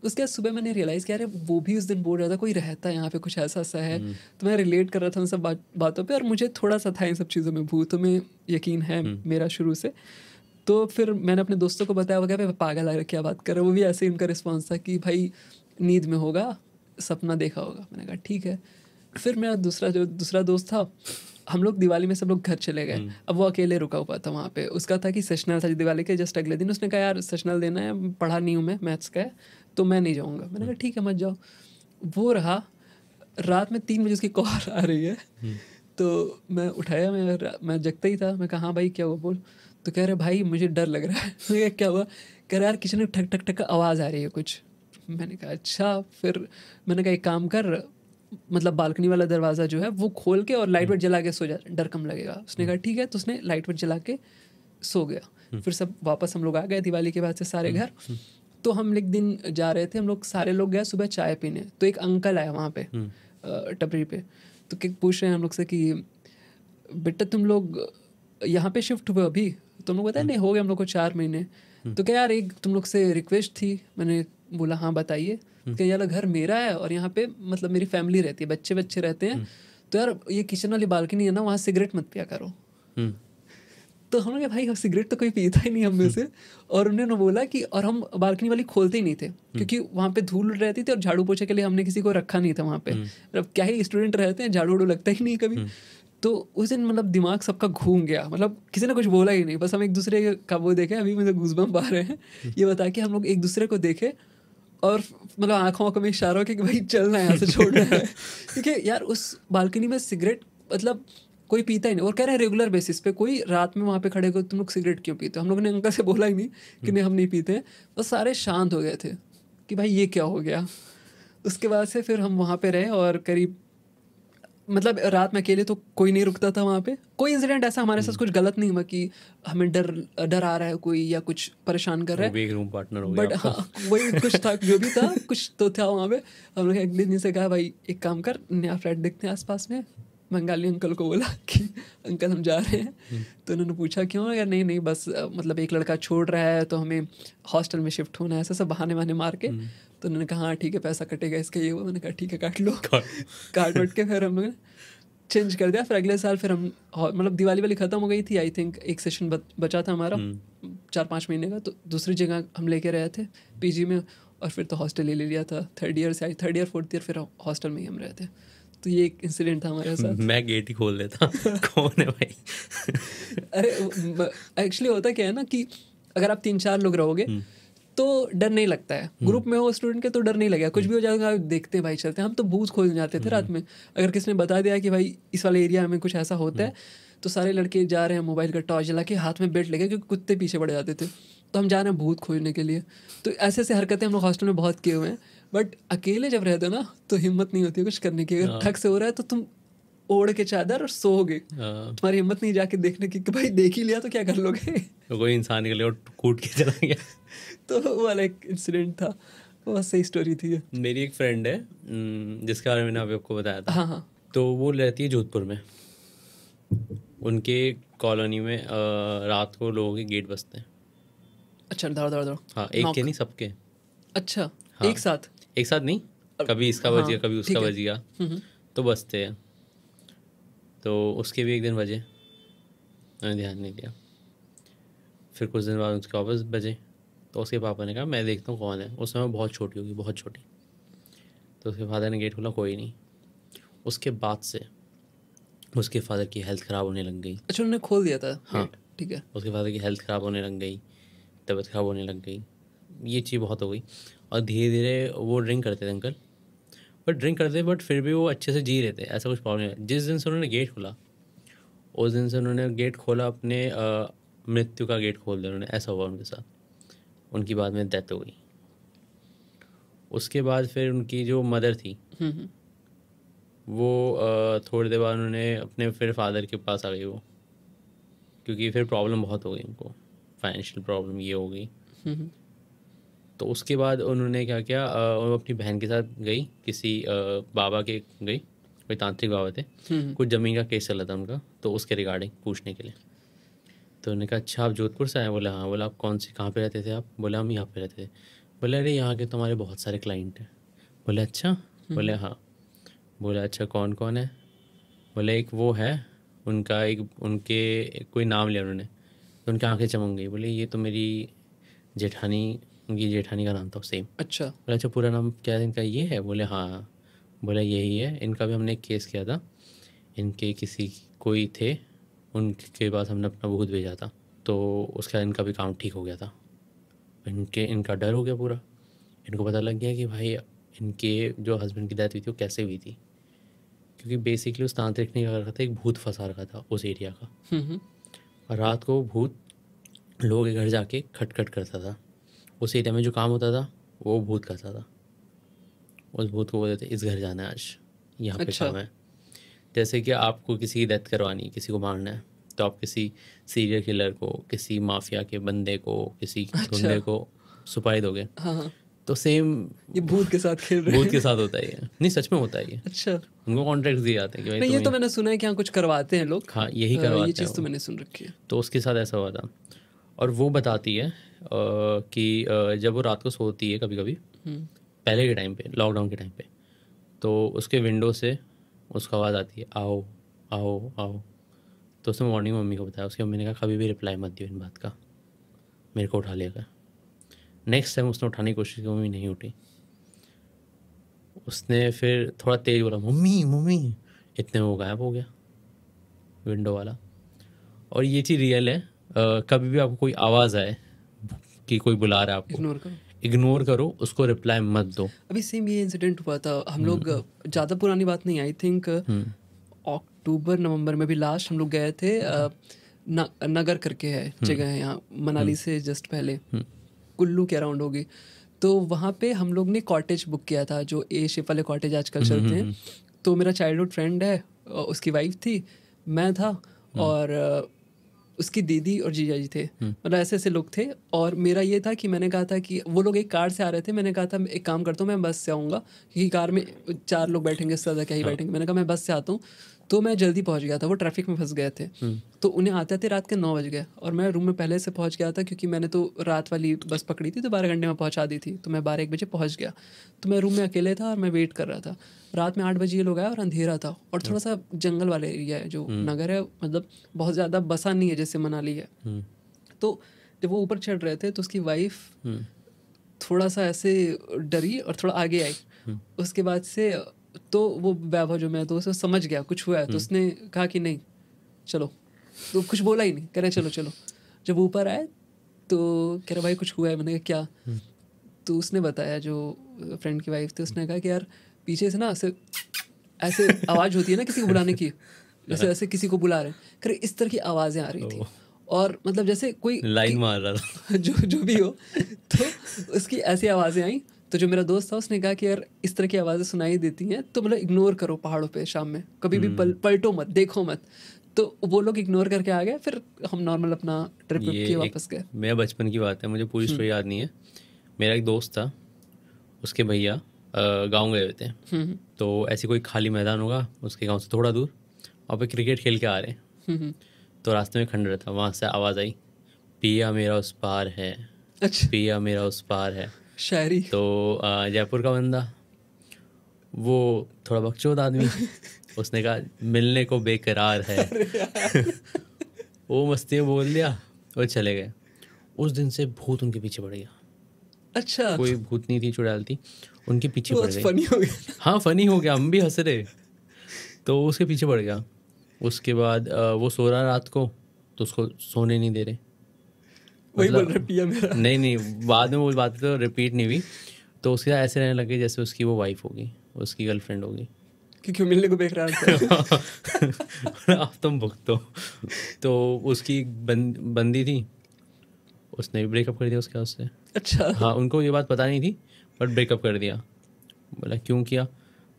[SPEAKER 2] उसके बाद सुबह मैंने रियलाइज़ किया, अरे वो भी उस दिन बोल रहा था कोई रहता है यहाँ पे, कुछ ऐसा सा है, तो मैं रिलेट कर रहा था उन सब बातों पे, और मुझे थोड़ा सा था इन सब चीज़ों में, भूतों में यकीन है मेरा शुरू से। तो फिर मैंने अपने दोस्तों को बताया, वो क्या पागल आ क्या बात कर रहे, वो भी ऐसे ही उनका रिस्पॉन्स था कि भाई नींद में होगा, सपना देखा होगा। मैंने कहा ठीक है। फिर मेरा दूसरा दोस्त था, हम लोग दिवाली में सब लोग घर चले गए, अब वो अकेले रुका हुआ था वहाँ पे, उसका था कि सेशनल था दिवाली के जस्ट अगले दिन, उसने कहा यार सेशनल देना है, पढ़ा नहीं हूँ मैं, मैथ्स का है, तो मैं नहीं जाऊँगा। मैंने कहा ठीक है मत जाओ। वो रहा, रात में 3 बजे उसकी कॉल आ रही है, तो मैं उठाया, मैं जगता ही था, मैं कहा हाँ भाई क्या हुआ बोल, तो कह रहे भाई मुझे डर लग रहा है। मैं क्या हुआ, कह रहा यार किचन में ठक ठक ठक का आवाज़ आ रही है कुछ। मैंने कहा अच्छा। फिर मैंने कहा एक काम कर, मतलब बालकनी वाला दरवाज़ा जो है वो खोल के और लाइट वाइट जला के सो जा, डर कम लगेगा। उसने कहा ठीक है, तो उसने लाइट वाइट जला के सो गया। फिर सब वापस हम लोग आ गए दिवाली के बाद से सारे घर। तो हम एक दिन जा रहे थे, हम लोग सारे लोग गए सुबह चाय पीने, तो एक अंकल आया वहाँ पे टपरी पे, तो पूछ रहे हैं हम लोग से कि बेटा तुम लोग यहाँ पे शिफ्ट हुए अभी? तो हम लोग बताया नहीं, हो गए हम लोग को 4 महीने। तो क्या यार एक तुम लोग से रिक्वेस्ट थी। मैंने बोला हाँ बताइए। कि यार घर मेरा है और यहाँ पे मतलब मेरी फैमिली रहती है, बच्चे बच्चे रहते हैं, तो यार ये किचन वाली बालकनी है ना, वहाँ सिगरेट मत पिया करो। तो हम लोग भाई सिगरेट तो कोई पीता ही नहीं हम में से। और उन्होंने बोला कि, और हम बालकनी वाली खोलते ही नहीं थे क्योंकि वहाँ पे धूल रहती थी और झाड़ू पोछे के लिए हमने किसी को रखा नहीं था वहाँ पे। अब क्या ही स्टूडेंट रहते हैं, झाड़ू वाड़ू लगता ही नहीं कभी। तो उस दिन मतलब दिमाग सबका घूम गया, मतलब किसी ने कुछ बोला ही नहीं, बस हम एक दूसरे का वो देखे, अभी मुझे गूज़बम्प आ रहे हैं ये बता के, हम लोग एक दूसरे को देखे और मतलब आँखों में इशारा कि भाई चलना है यहाँ से, छोड़ना है। क्योंकि यार उस बालकनी में सिगरेट मतलब कोई पीता ही नहीं। और कह रहे हैं रेगुलर बेसिस पे कोई रात में वहाँ पे खड़े को तुम लोग सिगरेट क्यों पीते हो? हम लोगों ने अंकल से बोला ही नहीं कि नहीं हम नहीं पीते हैं, बस सारे शांत हो गए थे कि भाई ये क्या हो गया। उसके बाद से फिर हम वहाँ पे रहे और करीब मतलब रात में अकेले तो कोई नहीं रुकता था वहाँ पे। कोई इंसिडेंट ऐसा हमारे साथ कुछ गलत नहीं हुआ कि हमें डर आ रहा है कोई या कुछ परेशान कर रहा है।
[SPEAKER 1] एक रूम पार्टनर हो गया
[SPEAKER 2] बट हाँ वही कुछ था, जो भी था कुछ तो था वहाँ पे। हम लोग एक दिन से कहा भाई एक काम कर, नया फ्लैट देखते हैं आसपास में। बंगाली अंकल को बोला कि अंकल हम जा रहे हैं। तो उन्होंने पूछा क्यों? यार नहीं नहीं बस मतलब एक लड़का छोड़ रहा है तो हमें हॉस्टल में शिफ्ट होना है, ऐसा सब बहाने वहाने मार के। तो उन्होंने कहा हाँ ठीक है पैसा कटेगा इसका ये वो। मैंने कहा ठीक है काट लो। काट वट के फिर हम लोग चेंज कर दिया। फिर अगले साल फिर हम मतलब दिवाली वाली ख़त्म हो गई थी, आई थिंक एक सेशन बचा था हमारा 4-5 महीने का, तो दूसरी जगह हम लेके रहे थे पीजी में। और फिर तो हॉस्टल ले लिया था, 3rd ईयर से, 3rd ईयर 4th ईयर फिर हॉस्टल में ही हम रहे थे। तो ये एक इंसिडेंट था हमारे साथ।
[SPEAKER 1] मैं गेट ही खोल देता कौन है भाई?
[SPEAKER 2] अरे एक्चुअली होता क्या है ना कि अगर आप 3-4 लोग रहोगे तो डर नहीं लगता है। ग्रुप में हो स्टूडेंट के तो डर नहीं लगेगा, कुछ भी हो जाएगा देखते हैं भाई चलते हैं। हम तो भूत खोजने जाते थे रात में। अगर किसी ने बता दिया कि भाई इस वाले एरिया में कुछ ऐसा होता है, तो सारे लड़के जा रहे हैं मोबाइल का टॉर्च जला के, हाथ में बेल्ट लगे क्योंकि कुत्ते पीछे पड़ जाते थे, तो हम जा रहे हैं भूत खोजने के लिए। तो ऐसे ऐसे हरकतें हम लोग हॉस्टल में बहुत किए हुए हैं। बट अकेले जब रहते हो ना तो हिम्मत नहीं होती है कुछ करने की। अगर ठग से हो रहा है तो तुम ओढ़ के चादर और सोओगे, तुम्हारी हिम्मत नहीं जाके देखने की कि भाई देख ही लिया तो क्या कर लोगे।
[SPEAKER 1] तो कोई इंसान निकले और कूद के चला गया।
[SPEAKER 2] तो वो वाला एक इंसिडेंट था, बहुत सही स्टोरी थी।
[SPEAKER 1] मेरी एक फ्रेंड है जिसके बारे में मैंने अभी आपको बताया था।
[SPEAKER 2] हाँ हाँ।
[SPEAKER 1] तो वो रहती है जोधपुर में। उनके कॉलोनी में रात को लोगों के गेट बजते हैं।
[SPEAKER 2] अच्छा दौड़
[SPEAKER 1] हाँ एक के नहीं सबके।
[SPEAKER 2] अच्छा
[SPEAKER 1] हाँ,
[SPEAKER 2] एक साथ
[SPEAKER 1] नहीं, कभी इसका बज गया कभी उसका बज गया, तो बजते हैं। तो उसके भी एक दिन बजे, मैंने ध्यान नहीं दिया। फिर कुछ दिन बाद उसके वापस बजे, तो उसके पापा ने कहा मैं देखता हूँ कौन है। उस समय बहुत छोटी होगी, बहुत छोटी। तो उसके फादर ने गेट खोला, कोई नहीं। उसके बाद से उसके फादर की हेल्थ ख़राब होने लग गई।
[SPEAKER 2] अच्छा उन्होंने खोल दिया था?
[SPEAKER 1] हाँ
[SPEAKER 2] ठीक है।
[SPEAKER 1] उसके फादर की हेल्थ ख़राब होने लग गई, तबीयत ख़राब होने लग गई। ये चीज़ बहुत हो गई। और धीरे धीरे वो ड्रिंक करते थे अंकल, बट ड्रिंक करते बट फिर भी वो अच्छे से जी रहे थे, ऐसा कुछ प्रॉब्लम नहीं। जिस दिन से उन्होंने गेट खोला, उस दिन से उन्होंने गेट खोला अपने मृत्यु का गेट खोल दिया उन्होंने, ऐसा हुआ उनके साथ। उनकी बाद में डेथ हो गई। उसके बाद फिर उनकी जो मदर थी वो थोड़ी देर बाद उन्होंने अपने फिर फादर के पास आ गई वो, क्योंकि फिर प्रॉब्लम बहुत हो गई उनको, फाइनेंशियल प्रॉब्लम ये हो गई। तो उसके बाद उन्होंने क्या किया, वो अपनी बहन के साथ गई किसी बाबा के गई, कोई तांत्रिक बाबा थे, कुछ ज़मीन का केस चला था उनका, तो उसके रिगार्डिंग पूछने के लिए। तो उन्होंने कहा अच्छा आप जोधपुर से आए? बोला हाँ। बोला आप कौन सी कहाँ पे रहते थे आप? बोला हम यहाँ पे रहते थे। बोले अरे यहाँ के तो हमारे बहुत सारे क्लाइंट हैं। बोले अच्छा? बोले हाँ। बोला अच्छा कौन कौन है? बोले एक वो है, उनका एक उनके कोई नाम लिया उन्होंने, तो उनकी आंखें चमक गई। बोले ये तो मेरी जेठानी, उनकी जेठानी का नाम था सेम।
[SPEAKER 2] अच्छा।
[SPEAKER 1] बोला अच्छा पूरा नाम क्या है इनका? ये है। बोले हाँ। बोला यही है, इनका भी हमने एक केस किया था, इनके किसी कोई थे, उनके पास हमने अपना भूत भेजा था, तो उसका इनका भी काम ठीक हो गया था। इनका डर हो गया पूरा, इनको पता लग गया कि भाई इनके जो हस्बैंड की डेथ हुई थी वो कैसे हुई थी, क्योंकि बेसिकली उस तांत्रिक ने क्या रखा था, एक भूत फंसा रखा था उस एरिया का। और रात को भूत लोगों के घर जाके खटखट करता था, उस एरिया में जो काम होता था वो भूत करता था। उस भूत को बोलते थे इस घर जाना है आज, यहाँ पे
[SPEAKER 2] अच्छा।
[SPEAKER 1] काम है। जैसे कि आपको किसी की डेथ करवानी, किसी को मारना है, तो आप किसी सीरियल किलर को, किसी माफिया के बंदे को, किसी गुंडे को सुपारी दोगे।
[SPEAKER 2] हाँ।
[SPEAKER 1] तो सेम
[SPEAKER 2] ये भूत के साथ खेल रहे
[SPEAKER 1] भूत
[SPEAKER 2] हैं।
[SPEAKER 1] के साथ होता है ये, नहीं सच में होता है ये।
[SPEAKER 2] अच्छा।
[SPEAKER 1] उनको कॉन्ट्रैक्ट दिए जाते हैं कि भाई
[SPEAKER 2] नहीं, ये
[SPEAKER 1] तुम्हें,
[SPEAKER 2] तो मैंने सुना है कि यहाँ कुछ करवाते हैं लोग।
[SPEAKER 1] हाँ यही
[SPEAKER 2] ये
[SPEAKER 1] करवाते हैं
[SPEAKER 2] चीज़ तो
[SPEAKER 1] वो।
[SPEAKER 2] मैंने सुन रखी है।
[SPEAKER 1] तो उसके साथ ऐसा हुआ था। और वो बताती है कि जब वो रात को सोती है कभी कभी, पहले के टाइम पे, लॉकडाउन के टाइम पे, तो उसके विंडो से उसका आवाज़ आती है आओ आओ आओ। तो उसने मॉर्निंग मम्मी को बताया, उसकी मम्मी ने कहा कभी भी रिप्लाई मत दियो इन बात का, मेरे को उठा लिया। नेक्स्ट टाइम उसने उठाने की कोशिश की, मम्मी नहीं उठी। उसने फिर थोड़ा तेज बोला मम्मी मम्मी, इतने में वो गायब हो गया विंडो वाला। और ये चीज़ रियल है, कभी भी आपको कोई आवाज़ आए कि कोई बुला रहा है आपको,
[SPEAKER 2] इग्नोर करो।
[SPEAKER 1] इग्नोर करो उसको, रिप्लाई मत दो।
[SPEAKER 2] अभी सेम ये इंसिडेंट हुआ था, हम लोग ज़्यादा पुरानी बात नहीं, आई थिंक अक्टूबर नवंबर में भी लास्ट हम लोग गए थे। नगर करके है जगह है यहाँ मनाली से जस्ट पहले, कुल्लू के अराउंड होगी। तो वहाँ पे हम लोग ने कॉटेज बुक किया था, जो ए शेप वाले कॉटेज आजकल चलते हैं। तो मेरा चाइल्डहुड फ्रेंड है, उसकी वाइफ थी, मैं था, और उसकी दीदी और जीजा जी थे, मतलब ऐसे ऐसे लोग थे। और मेरा ये था कि मैंने कहा था कि वो लोग एक कार से आ रहे थे, मैंने कहा था एक काम करता हूँ मैं बस से आऊँगा, क्योंकि कार में 4 लोग बैठेंगे, इससे ज़्यादा क्या ही बैठेंगे। मैंने कहा मैं बस से आता हूँ। तो मैं जल्दी पहुँच गया था, वो ट्रैफिक में फंस गए थे। तो उन्हें आते आते रात के 9 बज गए, और मैं रूम में पहले से पहुँच गया था, क्योंकि मैंने तो रात वाली बस पकड़ी थी तो 12 घंटे में पहुँचा दी थी। तो मैं 12-1 बजे पहुँच गया। तो मैं रूम में अकेले था और मैं वेट कर रहा था। रात में 8 बजे ये लोग आए और अंधेरा था, और थोड़ा सा जंगल वाला एरिया है जो नगर है, मतलब बहुत ज़्यादा बसा नहीं है जैसे मनाली है। तो जब वो ऊपर चढ़ रहे थे तो उसकी वाइफ थोड़ा सा ऐसे डरी और थोड़ा आगे आई। उसके बाद से तो वो वैभव जो मैं, तो उसे समझ गया कुछ हुआ है, तो उसने कहा कि नहीं चलो, तो कुछ बोला ही नहीं, कह रहे चलो चलो। जब ऊपर आए तो कह रहा भाई कुछ हुआ है। मैंने कहा क्या? तो उसने बताया, जो फ्रेंड की वाइफ थी, उसने कहा कि यार पीछे से ना ऐसे ऐसे आवाज़ होती है ना किसी को बुलाने की, जैसे ऐसे किसी को बुला रहे हैं, कह रहे इस तरह की आवाज़ें आ रही थी। और मतलब जैसे कोई
[SPEAKER 1] लाइन मार रहा था
[SPEAKER 2] जो भी हो, तो उसकी ऐसी आवाज़ें आई। तो जो मेरा दोस्त था उसने कहा कि यार इस तरह की आवाज़ें सुनाई देती हैं तो मतलब इग्नोर करो, पहाड़ों पे शाम में कभी भी पलटो मत, देखो मत। तो वो लोग इग्नोर करके आ गए, फिर हम नॉर्मल अपना ट्रिप किए वापस गए।
[SPEAKER 1] मेरा बचपन की बात है, मुझे पूरी स्टोरी याद नहीं है। मेरा एक दोस्त था, उसके भैया गांव गए हुए थे। तो ऐसी कोई खाली मैदान होगा उसके गांव से थोड़ा दूर, और पे क्रिकेट खेल के आ रहे हैं। तो रास्ते में खंडर था, वहाँ से आवाज़ आई पिया मेरा उस पार है,
[SPEAKER 2] अच्छा,
[SPEAKER 1] पिया मेरा उस पार है।
[SPEAKER 2] शायरी।
[SPEAKER 1] तो जयपुर का बंदा, वो थोड़ा बकचोद आदमी, उसने कहा मिलने को बेकरार है। वो मस्ती में बोल दिया और चले गए। उस दिन से भूत उनके पीछे पड़ गया।
[SPEAKER 2] अच्छा,
[SPEAKER 1] कोई भूतनी थी चुड़ैल थी, उनके पीछे पड़ गई।
[SPEAKER 2] फनी हो गया।
[SPEAKER 1] हाँ फनी हो गया, हम भी हंस रहे। तो उसके पीछे पड़ गया। उसके बाद वो सो रहा रात को, तो उसको सोने नहीं दे रहे।
[SPEAKER 2] वही बोल
[SPEAKER 1] मतलब
[SPEAKER 2] रहा पिया मेरा।
[SPEAKER 1] नहीं नहीं, बाद में वो बातें तो रिपीट नहीं हुई, तो उसके साथ ऐसे रहने लगे जैसे उसकी वो वाइफ होगी, उसकी गर्लफ्रेंड होगी।
[SPEAKER 2] क्योंकि मिलने को बेकरार था।
[SPEAKER 1] अब तुम भुगतो। तो उसकी बंदी थी, उसने भी ब्रेकअप कर दिया उसके उससे।
[SPEAKER 2] अच्छा।
[SPEAKER 1] हाँ, उनको ये बात पता नहीं थी, बट ब्रेकअप कर दिया। बोला क्यों किया?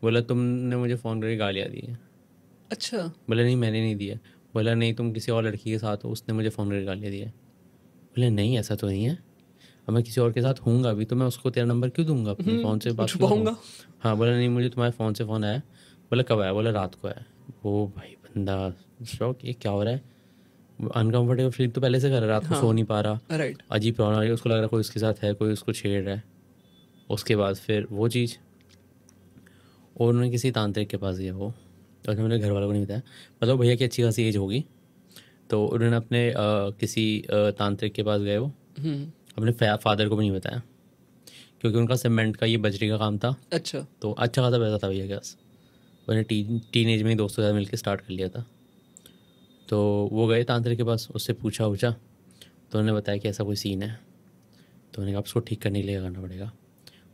[SPEAKER 1] बोला तुमने मुझे फ़ोन करके गालियाँ दी हैं।
[SPEAKER 2] अच्छा।
[SPEAKER 1] बोला नहीं मैंने नहीं दिया। बोला नहीं तुम किसी और लड़की के साथ हो, उसने मुझे फ़ोन करके गालियाँ दी है। बोले नहीं ऐसा तो नहीं है, अब मैं किसी और के साथ हूँगा अभी तो मैं उसको तेरा नंबर क्यों दूंगा, अपने फ़ोन से बात क्यों करूँ?
[SPEAKER 2] छुपाऊंगा।
[SPEAKER 1] हाँ, बोला नहीं मुझे तुम्हारे फ़ोन से फ़ोन आया। बोला कब आया? बोला रात को आया। वो भाई बंदा शौक, ये क्या हो रहा है? अनकम्फर्टेबल फील तो पहले से कर रहा है, रात को सो नहीं पा रहा,
[SPEAKER 2] राइट।
[SPEAKER 1] अजीब प्रॉब्लम आ रही है, उसको लग रहा है कोई उसके साथ है, कोई उसको छेड़ रहा है। उसके बाद फिर वो चीज़, और उन्होंने किसी तांत्रिक के पास गया वो, और मेरे घर वालों को नहीं बताया। मतलब भैया की अच्छी खासी एज होगी, तो उन्होंने अपने किसी तांत्रिक के पास गए वो, अपने फादर को भी नहीं बताया, क्योंकि उनका सीमेंट का ये बजरी का काम था।
[SPEAKER 2] अच्छा।
[SPEAKER 1] तो अच्छा खासा पैसा था भैया के पास, उन्हें टीन एज में ही दोस्तों के साथ मिलकर स्टार्ट कर लिया था। तो वो गए तांत्रिक के पास, उससे पूछा तो उन्होंने बताया कि ऐसा कोई सीन है। तो उन्होंने कहा उसको ठीक करने के लिए करना पड़ेगा।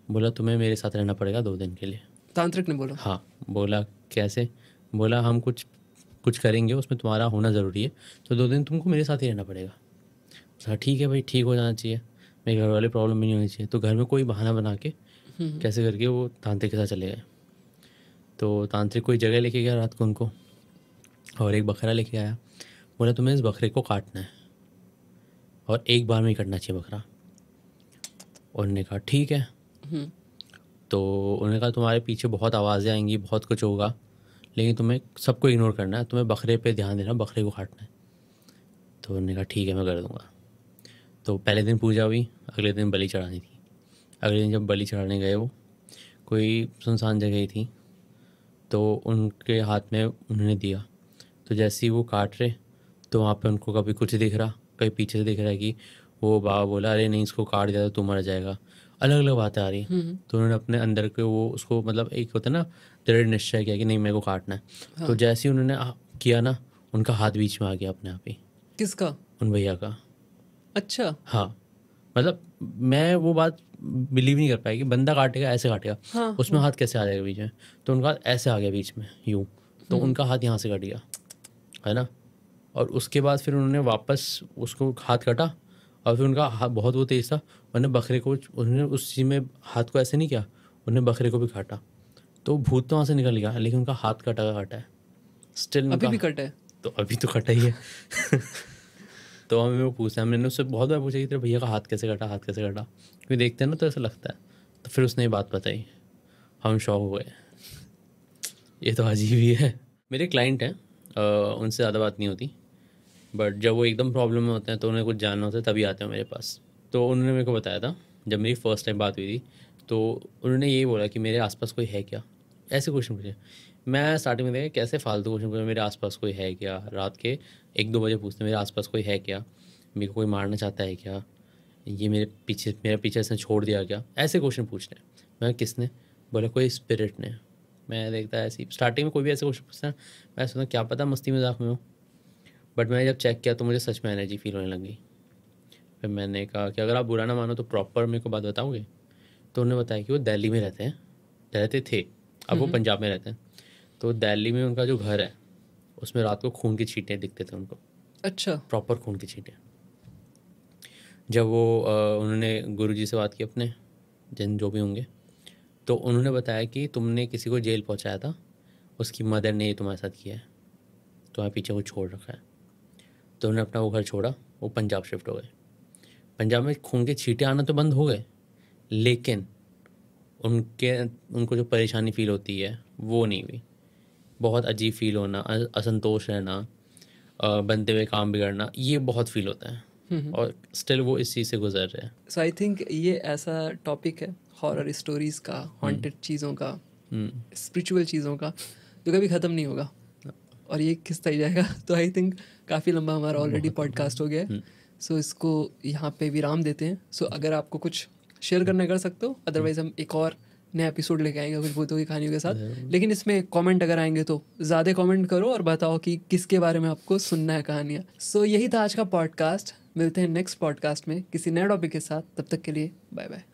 [SPEAKER 1] बोला तुम्हें मेरे साथ रहना पड़ेगा 2 दिन के लिए।
[SPEAKER 2] तांत्रिक ने बोला?
[SPEAKER 1] हाँ। बोला कैसे? बोला हम कुछ कुछ करेंगे, उसमें तुम्हारा होना ज़रूरी है, तो 2 दिन तुमको मेरे साथ ही रहना पड़ेगा। कहा ठीक है भाई, ठीक हो जाना चाहिए, मेरे घर वाले प्रॉब्लम भी नहीं होनी चाहिए। तो घर में कोई बहाना बना के कैसे करके वो तांत्रिक के साथ चले गए। तो तांत्रिक कोई जगह लेके गया रात को उनको, और एक बकरा लेके आया। बोला तुम्हें इस बकरे को काटना है, और एक बार में ही कटना चाहिए बकरा। और उन्होंने कहा ठीक है। तो उन्होंने कहा तुम्हारे पीछे बहुत आवाज़ें आएंगी, बहुत कुछ होगा, लेकिन तुम्हें सबको इग्नोर करना है, तुम्हें बकरे पे ध्यान देना, बकरे को काटना है। तो उन्होंने कहा ठीक है मैं कर दूँगा। तो पहले दिन पूजा हुई, अगले दिन बलि चढ़ानी थी। अगले दिन जब बलि चढ़ाने गए वो, कोई सुनसान जगह ही थी, तो उनके हाथ में उन्होंने दिया। तो जैसे ही वो काट रहे, तो वहाँ पे उनको कभी कुछ दिख रहा, कभी पीछे से दिख रहा है कि वो बाबा बोला अरे नहीं इसको काट दिया तो तू मर जाएगा। अलग अलग बातें आ रही। तो उन्होंने अपने अंदर के वो उसको, मतलब एक होता है ना, दृढ़ निश्चय किया कि नहीं मेरे को काटना है। तो जैसे ही उन्होंने किया ना, उनका हाथ बीच में आ गया अपने आप ही।
[SPEAKER 2] किसका?
[SPEAKER 1] उन भैया का।
[SPEAKER 2] अच्छा।
[SPEAKER 1] हाँ, मतलब मैं वो बात बिलीव नहीं कर पाया कि बंदा काटेगा ऐसे काटेगा,
[SPEAKER 2] हाँ,
[SPEAKER 1] उसमें हाथ कैसे आ जाएगा बीच में। तो उनका हाथ ऐसे आ गया बीच में यूँ, तो उनका हाथ यहाँ से कट गया, है ना। और उसके बाद फिर उन्होंने वापस उसको हाथ काटा, और फिर उनका हाथ बहुत वो तेज़ था, उन्होंने बकरे को, उन्होंने उस चीज़ में हाथ को ऐसे नहीं किया, उन्होंने बकरे को भी काटा। तो भूत तो वहाँ से निकल गया, लेकिन उनका हाथ कटा काटा है स्टिल
[SPEAKER 2] अभी
[SPEAKER 1] उनका।
[SPEAKER 2] भी कट है?
[SPEAKER 1] तो अभी तो कटा ही है। तो हमें वो पूछा, हमने उससे बहुत बार पूछा कि तेरे भैया का हाथ कैसे कटा, हाथ कैसे कटा, क्योंकि देखते हैं ना तो ऐसा लगता है। तो फिर उसने ये बात बताई, हम शॉक हो गए, ये तो अजीब ही है। मेरे क्लाइंट हैं, उनसे ज़्यादा बात नहीं होती, बट जब वो एकदम प्रॉब्लम में होते हैं तो उन्हें कुछ जानना होता है तभी आते हैं मेरे पास। तो उन्होंने मेरे को बताया था, जब मेरी फ़र्स्ट टाइम बात हुई थी, तो उन्होंने यही बोला कि मेरे आसपास कोई है क्या, ऐसे क्वेश्चन पूछे। मैं स्टार्टिंग में देखा कैसे फालतू क्वेश्चन पूछे, मेरे आसपास कोई है क्या, रात के 1-2 बजे पूछते मेरे आसपास कोई है क्या, मेरे को कोई मारना चाहता है क्या, ये मेरा पीछे इसने छोड़ दिया क्या, ऐसे क्वेश्चन पूछते हैं। मैं किसने? बोला कोई स्पिरिट ने। मैं देखता है ऐसी स्टार्टिंग में कोई भी ऐसे क्वेश्चन पूछता है, मैं सोचता क्या पता मस्ती मजाक में हो, बट मैंने जब चेक किया तो मुझे सच में एनर्जी फील होने लगी। फिर मैंने कहा कि अगर आप बुरा ना मानो तो प्रॉपर मेरे को बात बताओगे। तो उन्होंने बताया कि वो दिल्ली में रहते थे, अब वो पंजाब में रहते हैं। तो दिल्ली में उनका जो घर है उसमें रात को खून की छींटें दिखते थे उनको।
[SPEAKER 2] अच्छा।
[SPEAKER 1] प्रॉपर खून की छींटें। जब वो उन्होंने गुरुजी से बात की अपने, जिन जो भी होंगे, तो उन्होंने बताया कि तुमने किसी को जेल पहुंचाया था, उसकी मदर ने ये तुम्हारे साथ किया है, तुम्हारे पीछे वो छोड़ रखा है। तो उन्होंने अपना वो घर छोड़ा, वो पंजाब शिफ्ट हो गए। पंजाब में खून के छींटे आना तो बंद हो गए, लेकिन उनको जो परेशानी फील होती है वो नहीं हुई। बहुत अजीब फील होना, असंतोष रहना, बनते हुए काम बिगड़ना, ये बहुत फील होता है, और स्टिल वो इस चीज़ से गुजर रहे हैं।
[SPEAKER 2] सो आई थिंक ये ऐसा टॉपिक है हॉरर स्टोरीज का, हॉन्टेड चीज़ों का, स्पिरिचुअल चीज़ों का, जो कभी ख़त्म नहीं होगा, और ये खिंचता ही जाएगा। तो आई थिंक काफ़ी लंबा हमारा ऑलरेडी पॉडकास्ट हो गया है। सो इसको यहाँ पे विराम देते हैं। सो अगर आपको कुछ शेयर करना कर सकते हो, अदरवाइज हम एक और नया एपिसोड लेके आएंगे कुछ भूतों की कहानियों के साथ। लेकिन इसमें कमेंट अगर आएंगे तो ज़्यादा कमेंट करो और बताओ कि किसके बारे में आपको सुनना है कहानियाँ। सो यही था आज का पॉडकास्ट। मिलते हैं नेक्स्ट पॉडकास्ट में किसी नए टॉपिक के साथ। तब तक के लिए बाय बाय।